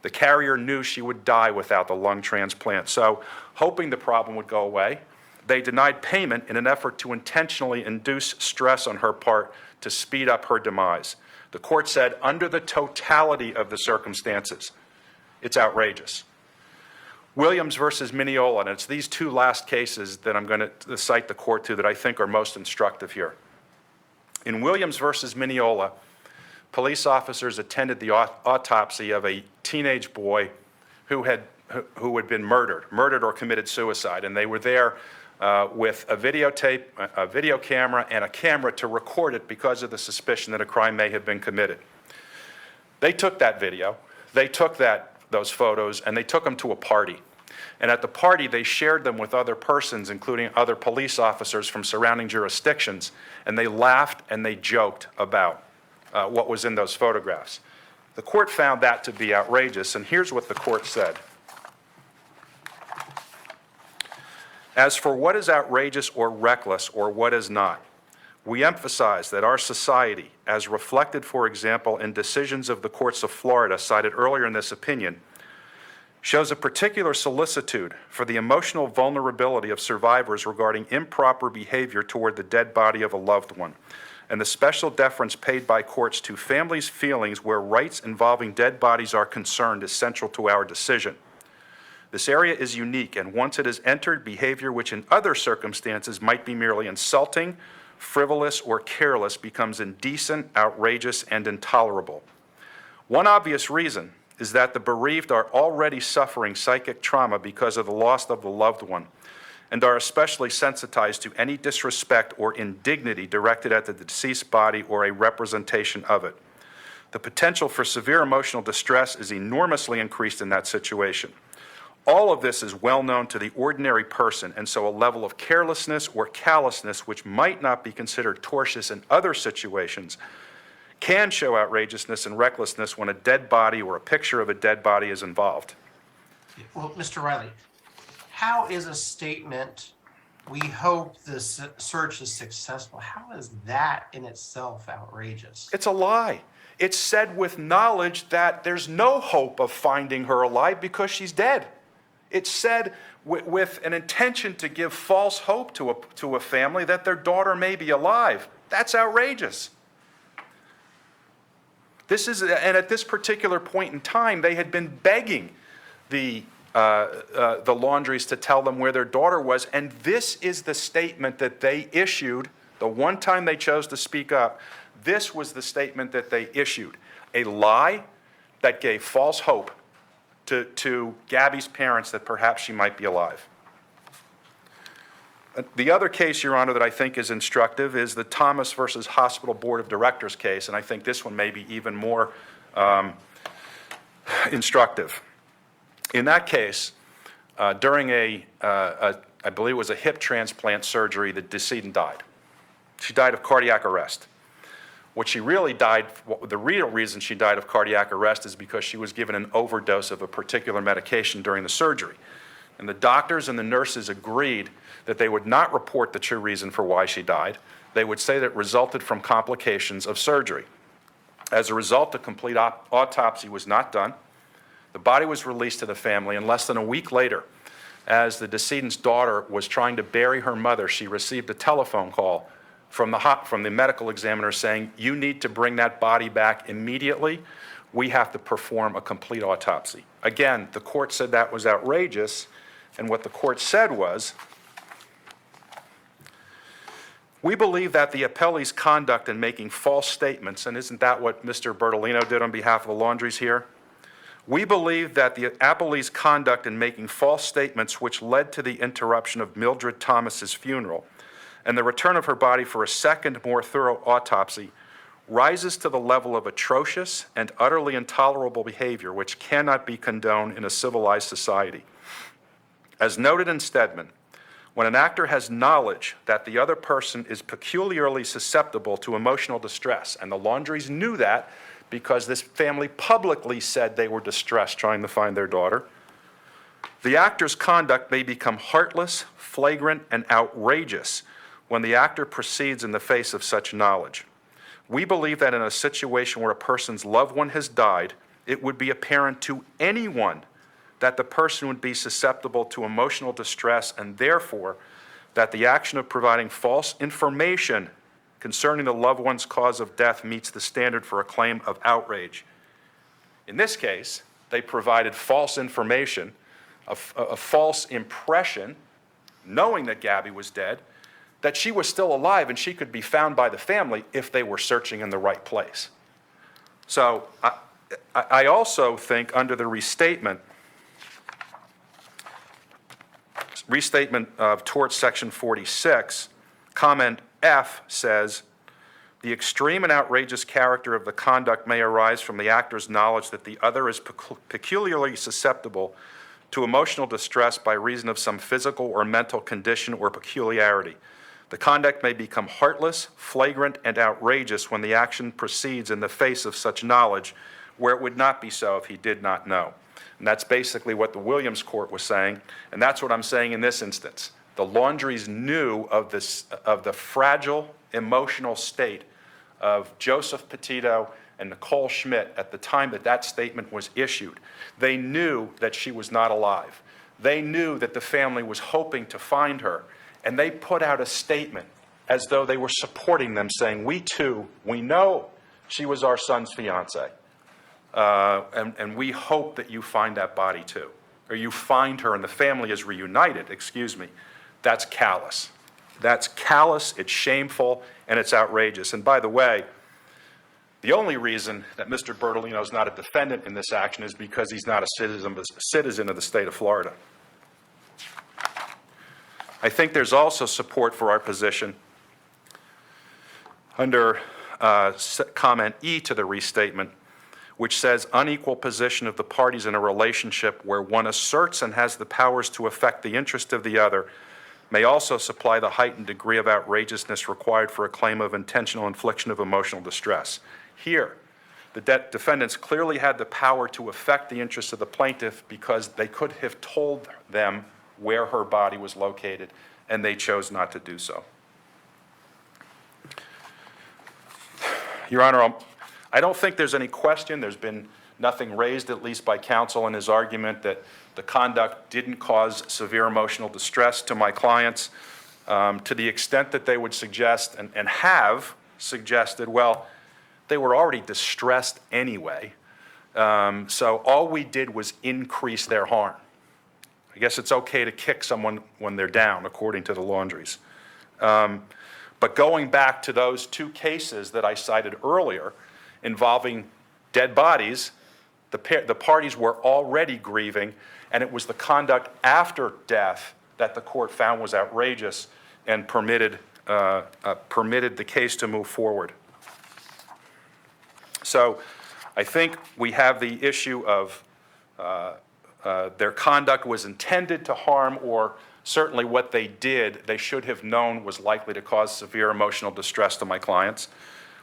The carrier knew she would die without the lung transplant, so hoping the problem would go away, they denied payment in an effort to intentionally induce stress on her part to speed up her demise. The court said, under the totality of the circumstances, it's outrageous. Williams versus Mineola, and it's these two last cases that I'm going to cite the court to that I think are most instructive here. In Williams versus Mineola, police officers attended the autopsy of a teenage boy who had been murdered or committed suicide, and they were there with a videotape, a video camera, and a camera to record it because of the suspicion that a crime may have been committed. They took that video, they took those photos, and they took them to a party. And at the party, they shared them with other persons, including other police officers from surrounding jurisdictions, and they laughed and they joked about what was in those photographs. The court found that to be outrageous, and here's what the court said. As for what is outrageous or reckless or what is not, we emphasize that our society, as reflected, for example, in decisions of the courts of Florida cited earlier in this opinion, shows a particular solicitude for the emotional vulnerability of survivors regarding improper behavior toward the dead body of a loved one, and the special deference paid by courts to families' feelings where rights involving dead bodies are concerned is central to our decision. This area is unique, and once it is entered, behavior which in other circumstances might be merely insulting, frivolous, or careless becomes indecent, outrageous, and intolerable. One obvious reason is that the bereaved are already suffering psychic trauma because of the loss of the loved one, and are especially sensitized to any disrespect or indignity directed at the deceased body or a representation of it. The potential for severe emotional distress is enormously increased in that situation. All of this is well known to the ordinary person, and so a level of carelessness or callousness, which might not be considered tortious in other situations, can show outrageousness and recklessness when a dead body or a picture of a dead body is involved. Well, Mr. Riley, how is a statement, "We hope this search is successful," how is that in itself outrageous? It's a lie. It's said with knowledge that there's no hope of finding her alive because she's dead. It's said with an intention to give false hope to a family that their daughter may be alive. That's outrageous. And at this particular point in time, they had been begging the Laundries to tell them where their daughter was, and this is the statement that they issued. The one time they chose to speak up, this was the statement that they issued. A lie that gave false hope to Gabby's parents that perhaps she might be alive. The other case, Your Honor, that I think is instructive is the Thomas versus Hospital Board of Directors case, and I think this one may be even more instructive. In that case, during I believe it was a hip transplant surgery, the decedent died. She died of cardiac arrest. The real reason she died of cardiac arrest is because she was given an overdose of a particular medication during the surgery. And the doctors and the nurses agreed that they would not report the true reason for why she died. They would say that it resulted from complications of surgery. As a result, a complete autopsy was not done. The body was released to the family, and less than a week later, as the decedent's daughter was trying to bury her mother, she received a telephone call from the medical examiner saying, "You need to bring that body back immediately. We have to perform a complete autopsy." Again, the court said that was outrageous, and what the court said was, "We believe that the appellee's conduct in making false statements," and isn't that what Mr. Bertolino did on behalf of the Laundries here? "We believe that the appellee's conduct in making false statements which led to the interruption of Mildred Thomas's funeral and the return of her body for a second, more thorough autopsy rises to the level of atrocious and utterly intolerable behavior which cannot be condoned in a civilized society. As noted in Stedman, when an actor has knowledge that the other person is peculiarly susceptible to emotional distress, and the Laundries knew that because this family publicly said they were distressed trying to find their daughter, the actor's conduct may become heartless, flagrant, and outrageous when the actor proceeds in the face of such knowledge. We believe that in a situation where a person's loved one has died, it would be apparent to anyone that the person would be susceptible to emotional distress, and therefore that the action of providing false information concerning the loved one's cause of death meets the standard for a claim of outrage. In this case, they provided false information, a false impression, knowing that Gabby was dead, that she was still alive and she could be found by the family if they were searching in the right place. So I also think under the restatement of Tort Section 46, comment F says, the extreme and outrageous character of the conduct may arise from the actor's knowledge that the other is peculiarly susceptible to emotional distress by reason of some physical or mental condition or peculiarity. The conduct may become heartless, flagrant, and outrageous when the action proceeds in the face of such knowledge, where it would not be so if he did not know. And that's basically what the Williams court was saying, and that's what I'm saying in this instance. The Laundries knew of the fragile emotional state of Joseph Petito and Nicole Schmidt at the time that that statement was issued. They knew that she was not alive. They knew that the family was hoping to find her, and they put out a statement as though they were supporting them, saying, we too, we know she was our son's fiance, and we hope that you find that body too, or you find her and the family is reunited, excuse me. That's callous. That's callous, it's shameful, and it's outrageous. And by the way, the only reason that Mr. Bertolino is not a defendant in this action is because he's not a citizen of the state of Florida. I think there's also support for our position under comment E to the restatement, which says unequal position of the parties in a relationship where one asserts and has the powers to affect the interest of the other may also supply the heightened degree of outrageousness required for a claim of intentional infliction of emotional distress. Here, the defendants clearly had the power to affect the interests of the plaintiff because they could have told them where her body was located, and they chose not to do so. Your Honor, I don't think there's any question. There's been nothing raised, at least by counsel in his argument, that the conduct didn't cause severe emotional distress to my clients, to the extent that they would suggest and have suggested, well, they were already distressed anyway, so all we did was increase their harm. I guess it's okay to kick someone when they're down, according to the Laundries. But going back to those two cases that I cited earlier involving dead bodies, the parties were already grieving, and it was the conduct after death that the court found was outrageous and permitted the case to move forward. So I think we have the issue of their conduct was intended to harm, or certainly what they did, they should have known was likely to cause severe emotional distress to my clients.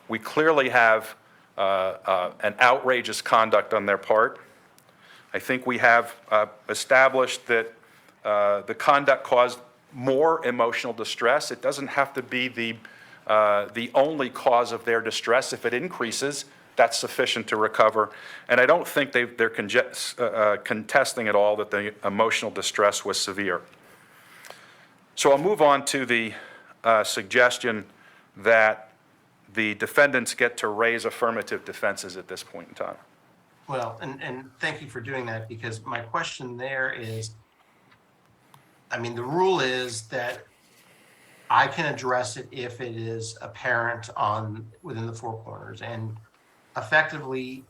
We clearly have an outrageous conduct on their part. I think we have established that the conduct caused more emotional distress. It doesn't have to be the only cause of their distress. If it increases, that's sufficient to recover. And I don't think they're contesting at all that the emotional distress was severe. So I'll move on to the suggestion that the defendants get to raise affirmative defenses at this point in time. Well, and thank you for doing that, because my question there is, I mean, the rule is that I can address it if it is apparent within the four corners, and effectively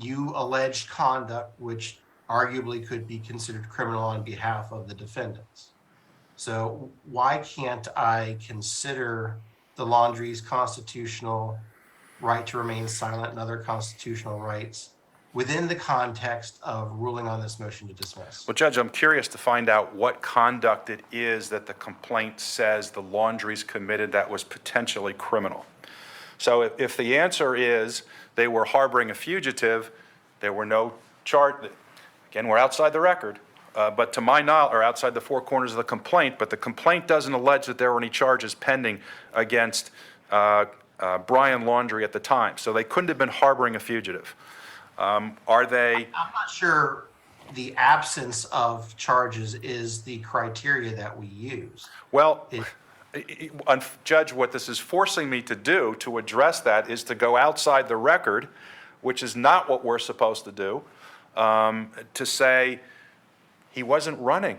you alleged conduct which arguably could be considered criminal on behalf of the defendants. So why can't I consider the Laundrie's constitutional right to remain silent and other constitutional rights within the context of ruling on this motion to dismiss. Well, Judge, I'm curious to find out what conduct it is that the complaint says the Laundries committed that was potentially criminal. So if the answer is they were harboring a fugitive, there were no charge. Again, we're outside the record, but to my knowledge, or outside the four corners of the complaint, but the complaint doesn't allege that there were any charges pending against Brian Laundrie at the time. So they couldn't have been harboring a fugitive. Are they? I'm not sure the absence of charges is the criteria that we use. Well, Judge, what this is forcing me to do to address that is to go outside the record, which is not what we're supposed to do, to say he wasn't running.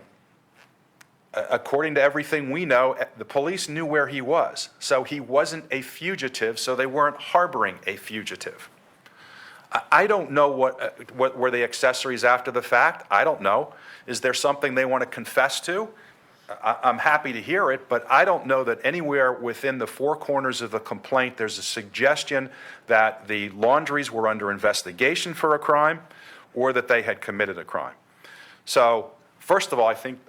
According to everything we know, the police knew where he was. So he wasn't a fugitive, so they weren't harboring a fugitive. I don't know what were the accessories after the fact. I don't know. Is there something they want to confess to? I'm happy to hear it, but I don't know that anywhere within the four corners of the complaint there's a suggestion that the Laundries were under investigation for a crime or that they had committed a crime. So, first of all, I think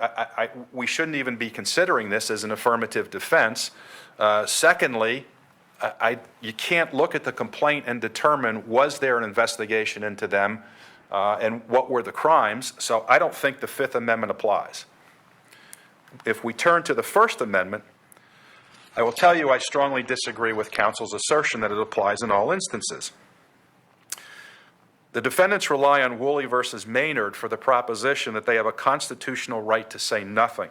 we shouldn't even be considering this as an affirmative defense. Secondly, you can't look at the complaint and determine was there an investigation into them and what were the crimes. So I don't think the Fifth Amendment applies. If we turn to the First Amendment, I will tell you I strongly disagree with counsel's assertion that it applies in all instances. The defendants rely on Woolley versus Maynard for the proposition that they have a constitutional right to say nothing.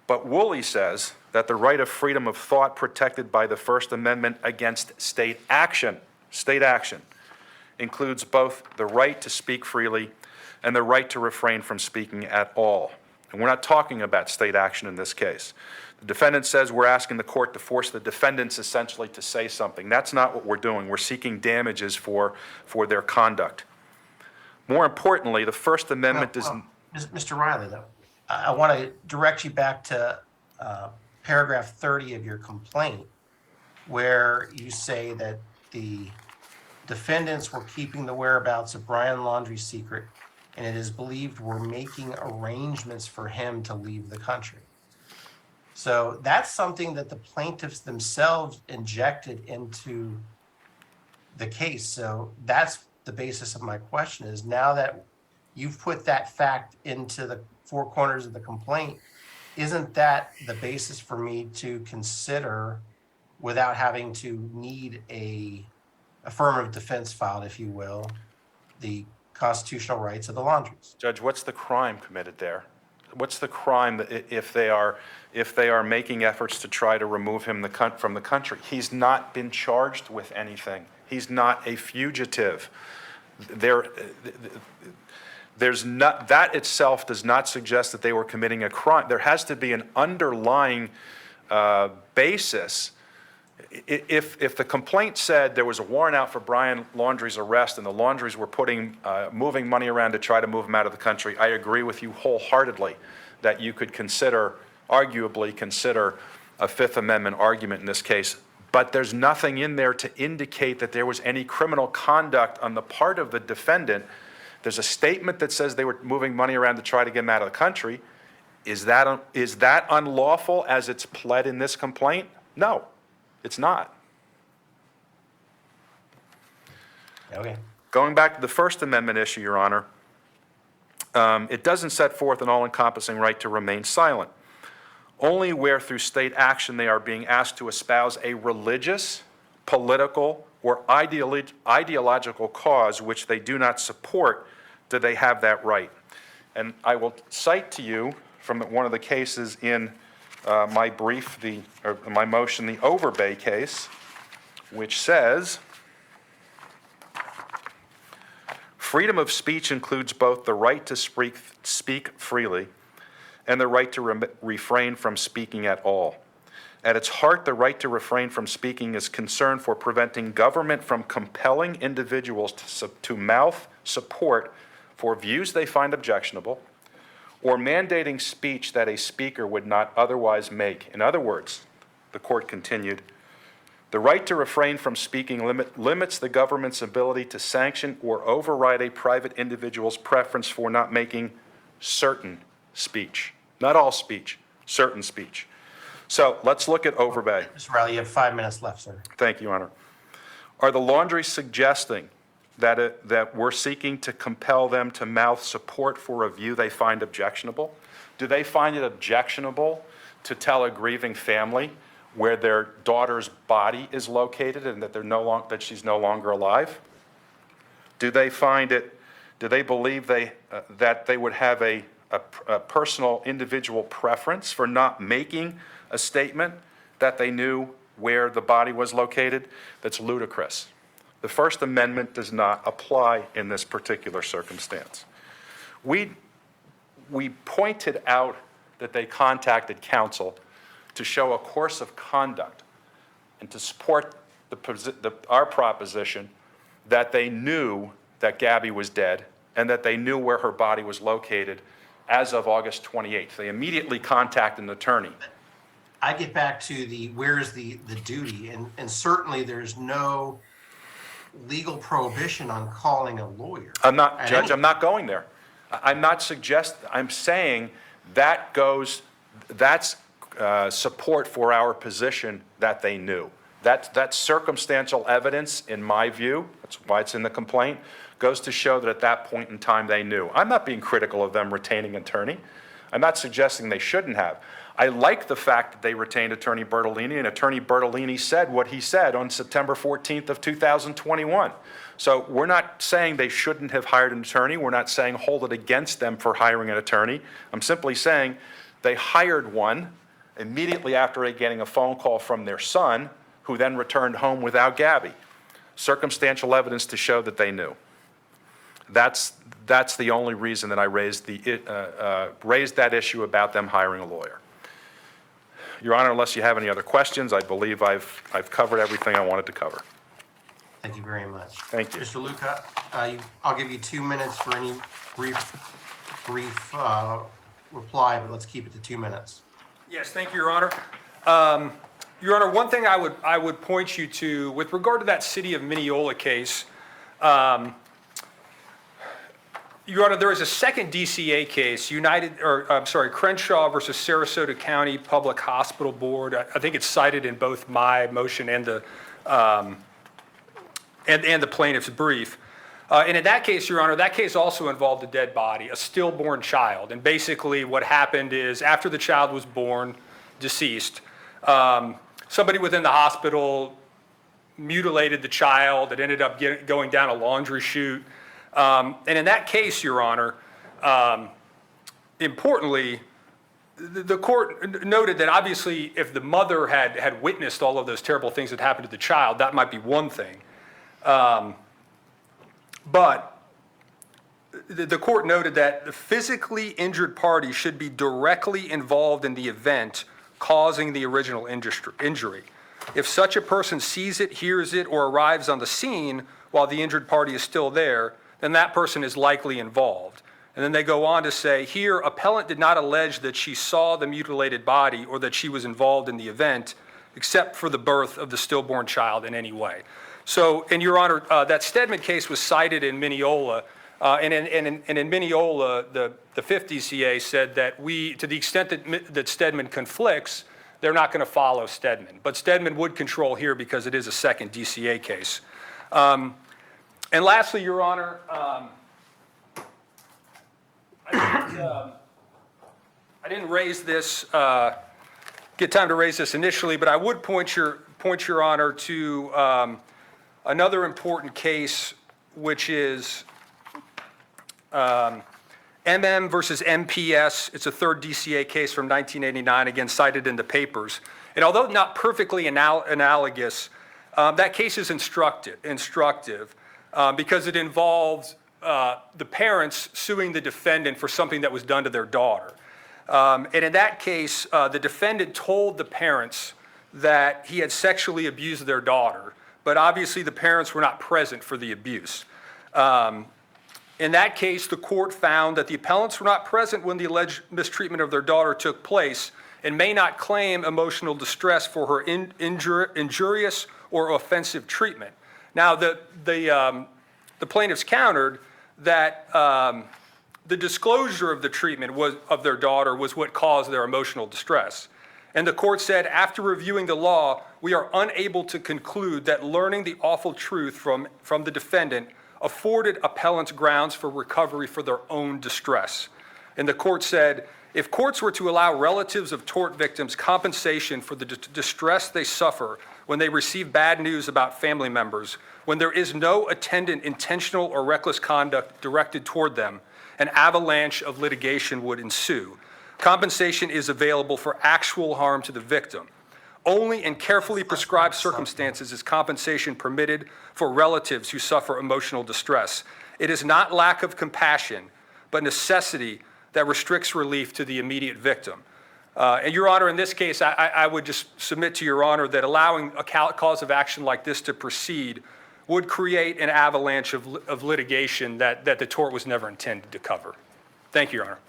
But Woolley says that the right of freedom of thought protected by the First Amendment against state action includes both the right to speak freely and the right to refrain from speaking at all. And we're not talking about state action in this case. The defendant says we're asking the court to force the defendants essentially to say something. That's not what we're doing. We're seeking damages for their conduct. More importantly, the First Amendment does... Mr. Riley, though, I want to direct you back to paragraph 30 of your complaint, where you say that the defendants were keeping the whereabouts of Brian Laundrie secret, and it is believed were making arrangements for him to leave the country. So that's something that the plaintiffs themselves injected into the case. So that's the basis of my question is, now that you've put that fact into the four corners of the complaint, isn't that the basis for me to consider, without having to need a affirmative defense filed, if you will, the constitutional rights of the Laundries? Judge, what's the crime committed there? What's the crime that if they are making efforts to try to remove him from the country? He's not been charged with anything. He's not a fugitive. There's not, that itself does not suggest that they were committing a crime. There has to be an underlying basis. If the complaint said there was a warrant out for Brian Laundrie's arrest and the Laundries were moving money around to try to move him out of the country, I agree with you wholeheartedly that you could arguably consider a Fifth Amendment argument in this case. But there's nothing in there to indicate that there was any criminal conduct on the part of the defendant. There's a statement that says they were moving money around to try to get him out of the country. Is that unlawful as it's pled in this complaint? No, it's not. Okay. Going back to the First Amendment issue, Your Honor, it doesn't set forth an all-encompassing right to remain silent. Only where through state action they are being asked to espouse a religious, political, or ideological cause which they do not support, do they have that right. And I will cite to you from one of the cases in my brief, my motion, the Overbay case, which says, freedom of speech includes both the right to speak freely and the right to refrain from speaking at all. At its heart, the right to refrain from speaking is concern for preventing government from compelling individuals to mouth support for views they find objectionable or mandating speech that a speaker would not otherwise make. In other words, the court continued, The right to refrain from speaking limits the government's ability to sanction or override a private individual's preference for not making certain speech. Not all speech, certain speech. So let's look at Overbay. Mr. Riley, you have 5 minutes left, sir. Thank you, Your Honor. Are the Laundries suggesting that we're seeking to compel them to mouth support for a view they find objectionable? Do they find it objectionable to tell a grieving family where their daughter's body is located and that that she's no longer alive? Do they believe that they would have a personal individual preference for not making a statement that they knew where the body was located? That's ludicrous. The First Amendment does not apply in this particular circumstance. We pointed out that they contacted counsel to show a course of conduct and to support our proposition that they knew that Gabby was dead and that they knew where her body was located as of August 28th. They immediately contacted an attorney. I get back to where's the duty, and certainly there's no legal prohibition on calling a lawyer. I'm not, Judge, I'm not going there. I'm saying that's support for our position that they knew. That's circumstantial evidence, in my view, that's why it's in the complaint, goes to show that at that point in time they knew. I'm not being critical of them retaining an attorney. I'm not suggesting they shouldn't have. I like the fact that they retained Attorney Bertolini, and Attorney Bertolini said what he said on September 14th of 2021. So we're not saying they shouldn't have hired an attorney. We're not saying hold it against them for hiring an attorney. I'm simply saying they hired one immediately after getting a phone call from their son, who then returned home without Gabby. Circumstantial evidence to show that they knew. That's the only reason that I raised that issue about them hiring a lawyer. Your Honor, unless you have any other questions, I believe I've covered everything I wanted to cover. Thank you very much. Thank you. Mr. Luca, I'll give you 2 minutes for any brief reply, but let's keep it to 2 minutes. Yes, thank you, Your Honor. Your Honor, one thing I would point you to with regard to that City of Mineola case, Your Honor, there is a second DCA case, Crenshaw versus Sarasota County Public Hospital Board. I think it's cited in both my motion and the plaintiff's brief. And in that case, Your Honor, that case also involved a dead body, a stillborn child. And basically what happened is after the child was born, deceased, somebody within the hospital mutilated the child. It ended up going down a laundry chute. And in that case, Your Honor, importantly, the court noted that obviously if the mother had witnessed all of those terrible things that happened to the child, that might be one thing. But the court noted that the physically injured party should be directly involved in the event causing the original injury. If such a person sees it, hears it, or arrives on the scene while the injured party is still there, then that person is likely involved. And then they go on to say, here, appellant did not allege that she saw the mutilated body or that she was involved in the event, except for the birth of the stillborn child in any way. So, and Your Honor, that Stedman case was cited in Mineola, and in Mineola, the fifth DCA said that to the extent that Stedman conflicts, they're not going to follow Stedman. But Stedman would control here because it is a second DCA case. And lastly, Your Honor, I didn't raise this, get time to raise this initially, but I would point Your Honor to another important case, which is MM versus MPS. It's a third DCA case from 1989, again cited in the papers. And although not perfectly analogous, that case is instructive because it involves the parents suing the defendant for something that was done to their daughter. And in that case, the defendant told the parents that he had sexually abused their daughter, but obviously the parents were not present for the abuse. In that case, the court found that the appellants were not present when the alleged mistreatment of their daughter took place and may not claim emotional distress for her injurious or offensive treatment. Now, the plaintiffs countered that the disclosure of the treatment of their daughter was what caused their emotional distress. And the court said, after reviewing the law, we are unable to conclude that learning the awful truth from the defendant afforded appellants grounds for recovery for their own distress. And the court said, if courts were to allow relatives of tort victims compensation for the distress they suffer when they receive bad news about family members, when there is no attendant intentional or reckless conduct directed toward them, an avalanche of litigation would ensue. Compensation is available for actual harm to the victim. Only in carefully prescribed circumstances is compensation permitted for relatives who suffer emotional distress. It is not lack of compassion, but necessity that restricts relief to the immediate victim. And Your Honor, in this case, I would just submit to Your Honor that allowing a cause of action like this to proceed would create an avalanche of litigation that the tort was never intended to cover. Thank you, Your Honor.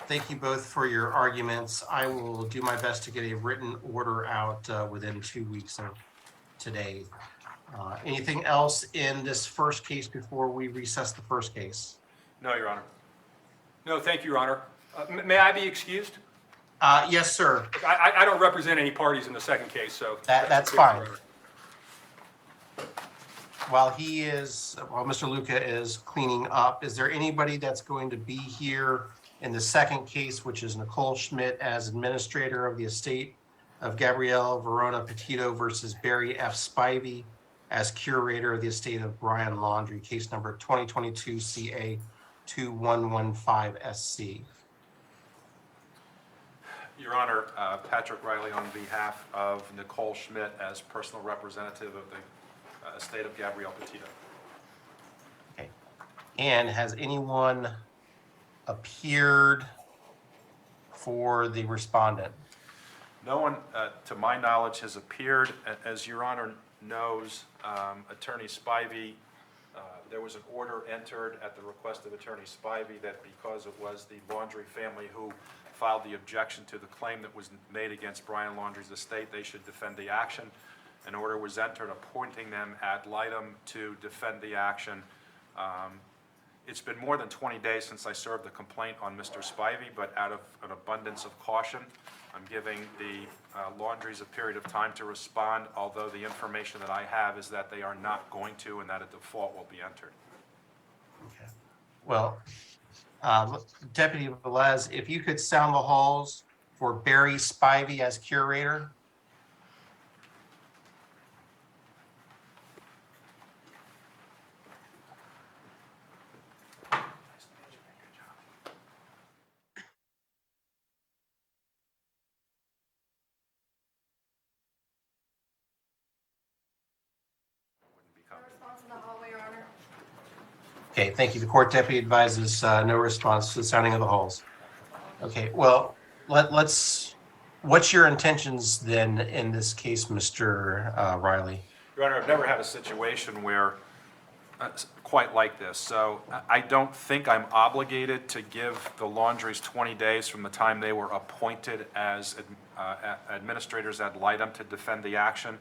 Thank you both for your arguments. I will do my best to get a written order out within 2 weeks of today. Anything else in this first case before we recess the first case? No, Your Honor. No, thank you, Your Honor. May I be excused? Yes, sir. I don't represent any parties in the second case, so. That's okay, fine. Your Honor. While Mr. Luca is cleaning up, is there anybody that's going to be here in the second case, which is Nicole Schmidt as administrator of the estate of Gabrielle Verona Petito versus Barry F. Spivey as curator of the estate of Brian Laundrie, case number 2022 CA 2115 SC? Your Honor, Patrick Riley on behalf of Nicole Schmidt as personal representative of the estate of Gabrielle Petito. Okay. And has anyone appeared for the respondent? No one, to my knowledge, has appeared. As Your Honor knows, Attorney Spivey, there was an order entered at the request of Attorney Spivey that because it was the Laundrie family who filed the objection to the claim that was made against Brian Laundrie's estate, they should defend the action. An order was entered appointing them ad litem to defend the action. It's been more than 20 days since I served the complaint on Mr. Spivey, but out of an abundance of caution, I'm giving the Laundries a period of time to respond, although the information that I have is that they are not going to and that a default will be entered. Okay. Well, Deputy Velez, if you could sound the halls for Barry Spivey as curator. Response in the hallway, Your Honor. Okay, thank you. The court deputy advises no response to the sounding of the halls. Okay, well, let's, what's your intentions then in this case, Mr. Riley? Your Honor, I've never had a situation where quite like this. So I don't think I'm obligated to give the Laundries 20 days from the time they were appointed as administrators ad litem to defend the action.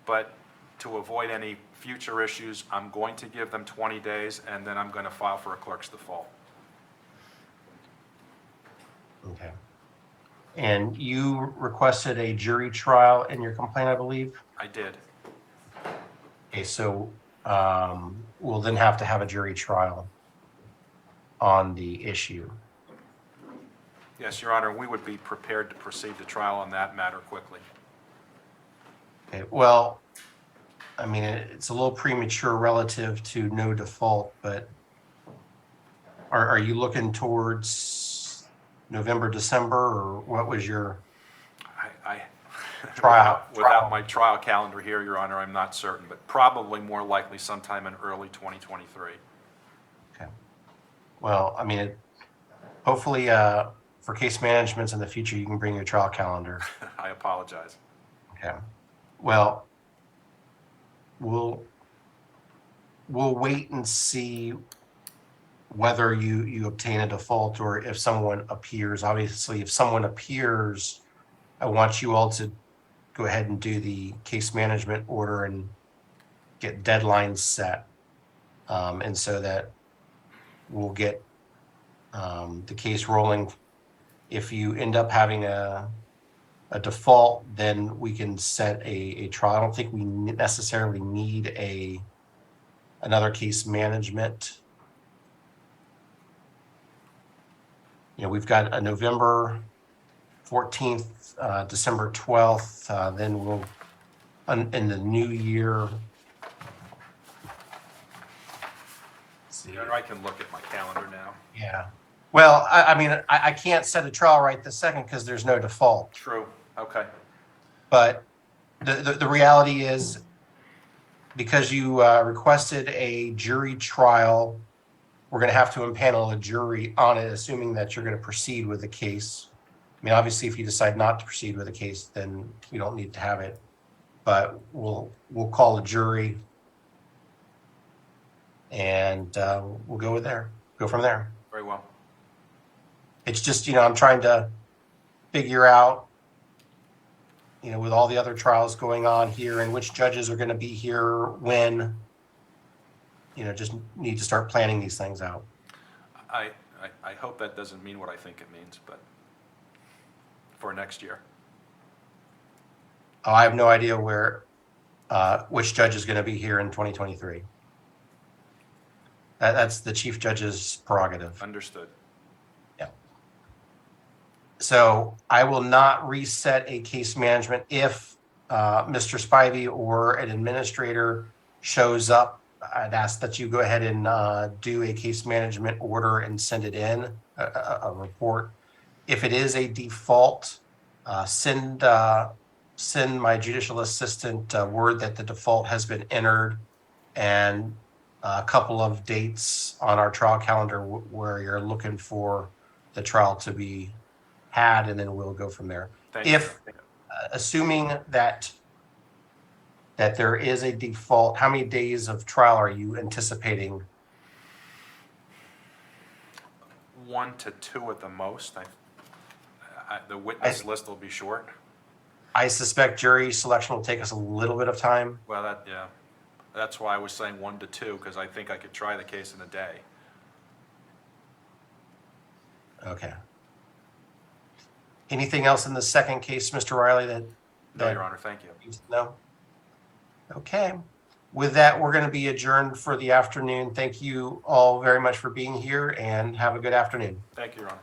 But to avoid any future issues, I'm going to give them 20 days, and then I'm going to file for a clerk's default. Okay. And you requested a jury trial in your complaint, I believe? I did. Okay, so we'll then have to have a jury trial on the issue. Yes, Your Honor, we would be prepared to proceed to trial on that matter quickly. Okay, well, I mean, it's a little premature relative to no default, but are you looking towards November, December, or what was your trial? Without my trial calendar here, Your Honor, I'm not certain, but probably more likely sometime in early 2023. Okay. Well, I mean, hopefully for case managements in the future, you can bring your trial calendar. I apologize. Okay. Well, we'll wait and see whether you obtain a default or if someone appears. Obviously, if someone appears, I want you all to go ahead and do the case management order and get deadlines set. And so that we'll get the case rolling. If you end up having a default, then we can set a trial. I don't think we necessarily need another case management. You know, we've got a November 14th, December 12th, then we'll, in the new year. See. Your Honor, I can look at my calendar now. Yeah. Well, I mean, I can't set a trial right this second because there's no default. True, okay. But the reality is, because you requested a jury trial, we're going to have to impanel a jury on it, assuming that you're going to proceed with the case. I mean, obviously, if you decide not to proceed with the case, then we don't need to have it. But we'll call a jury, and we'll go from there. Very well. It's just, you know, I'm trying to figure out, you know, with all the other trials going on here and which judges are going to be here when, you know, just need to start planning these things out. I hope that doesn't mean what I think it means, but for next year. Oh, I have no idea which judge is going to be here in 2023. That's the chief judge's prerogative. Understood. Yeah. So I will not reset a case management if Mr. Spivey or an administrator shows up. I'd ask that you go ahead and do a case management order and send it in, a report. If it is a default, send my judicial assistant word that the default has been entered and a couple of dates on our trial calendar where you're looking for the trial to be had, and then we'll go from there. Thank you. If assuming that there is a default, how many days of trial are you anticipating? 1 to 2 at the most. The witness list will be short. I suspect jury selection will take us a little bit of time. Well, yeah. That's why I was saying 1 to 2, because I think I could try the case in a day. Okay. Anything else in the second case, Mr. Riley, that No, Your Honor, thank you. no? Okay. With that, we're going to be adjourned for the afternoon. Thank you all very much for being here, and have a good afternoon. Thank you, Your Honor.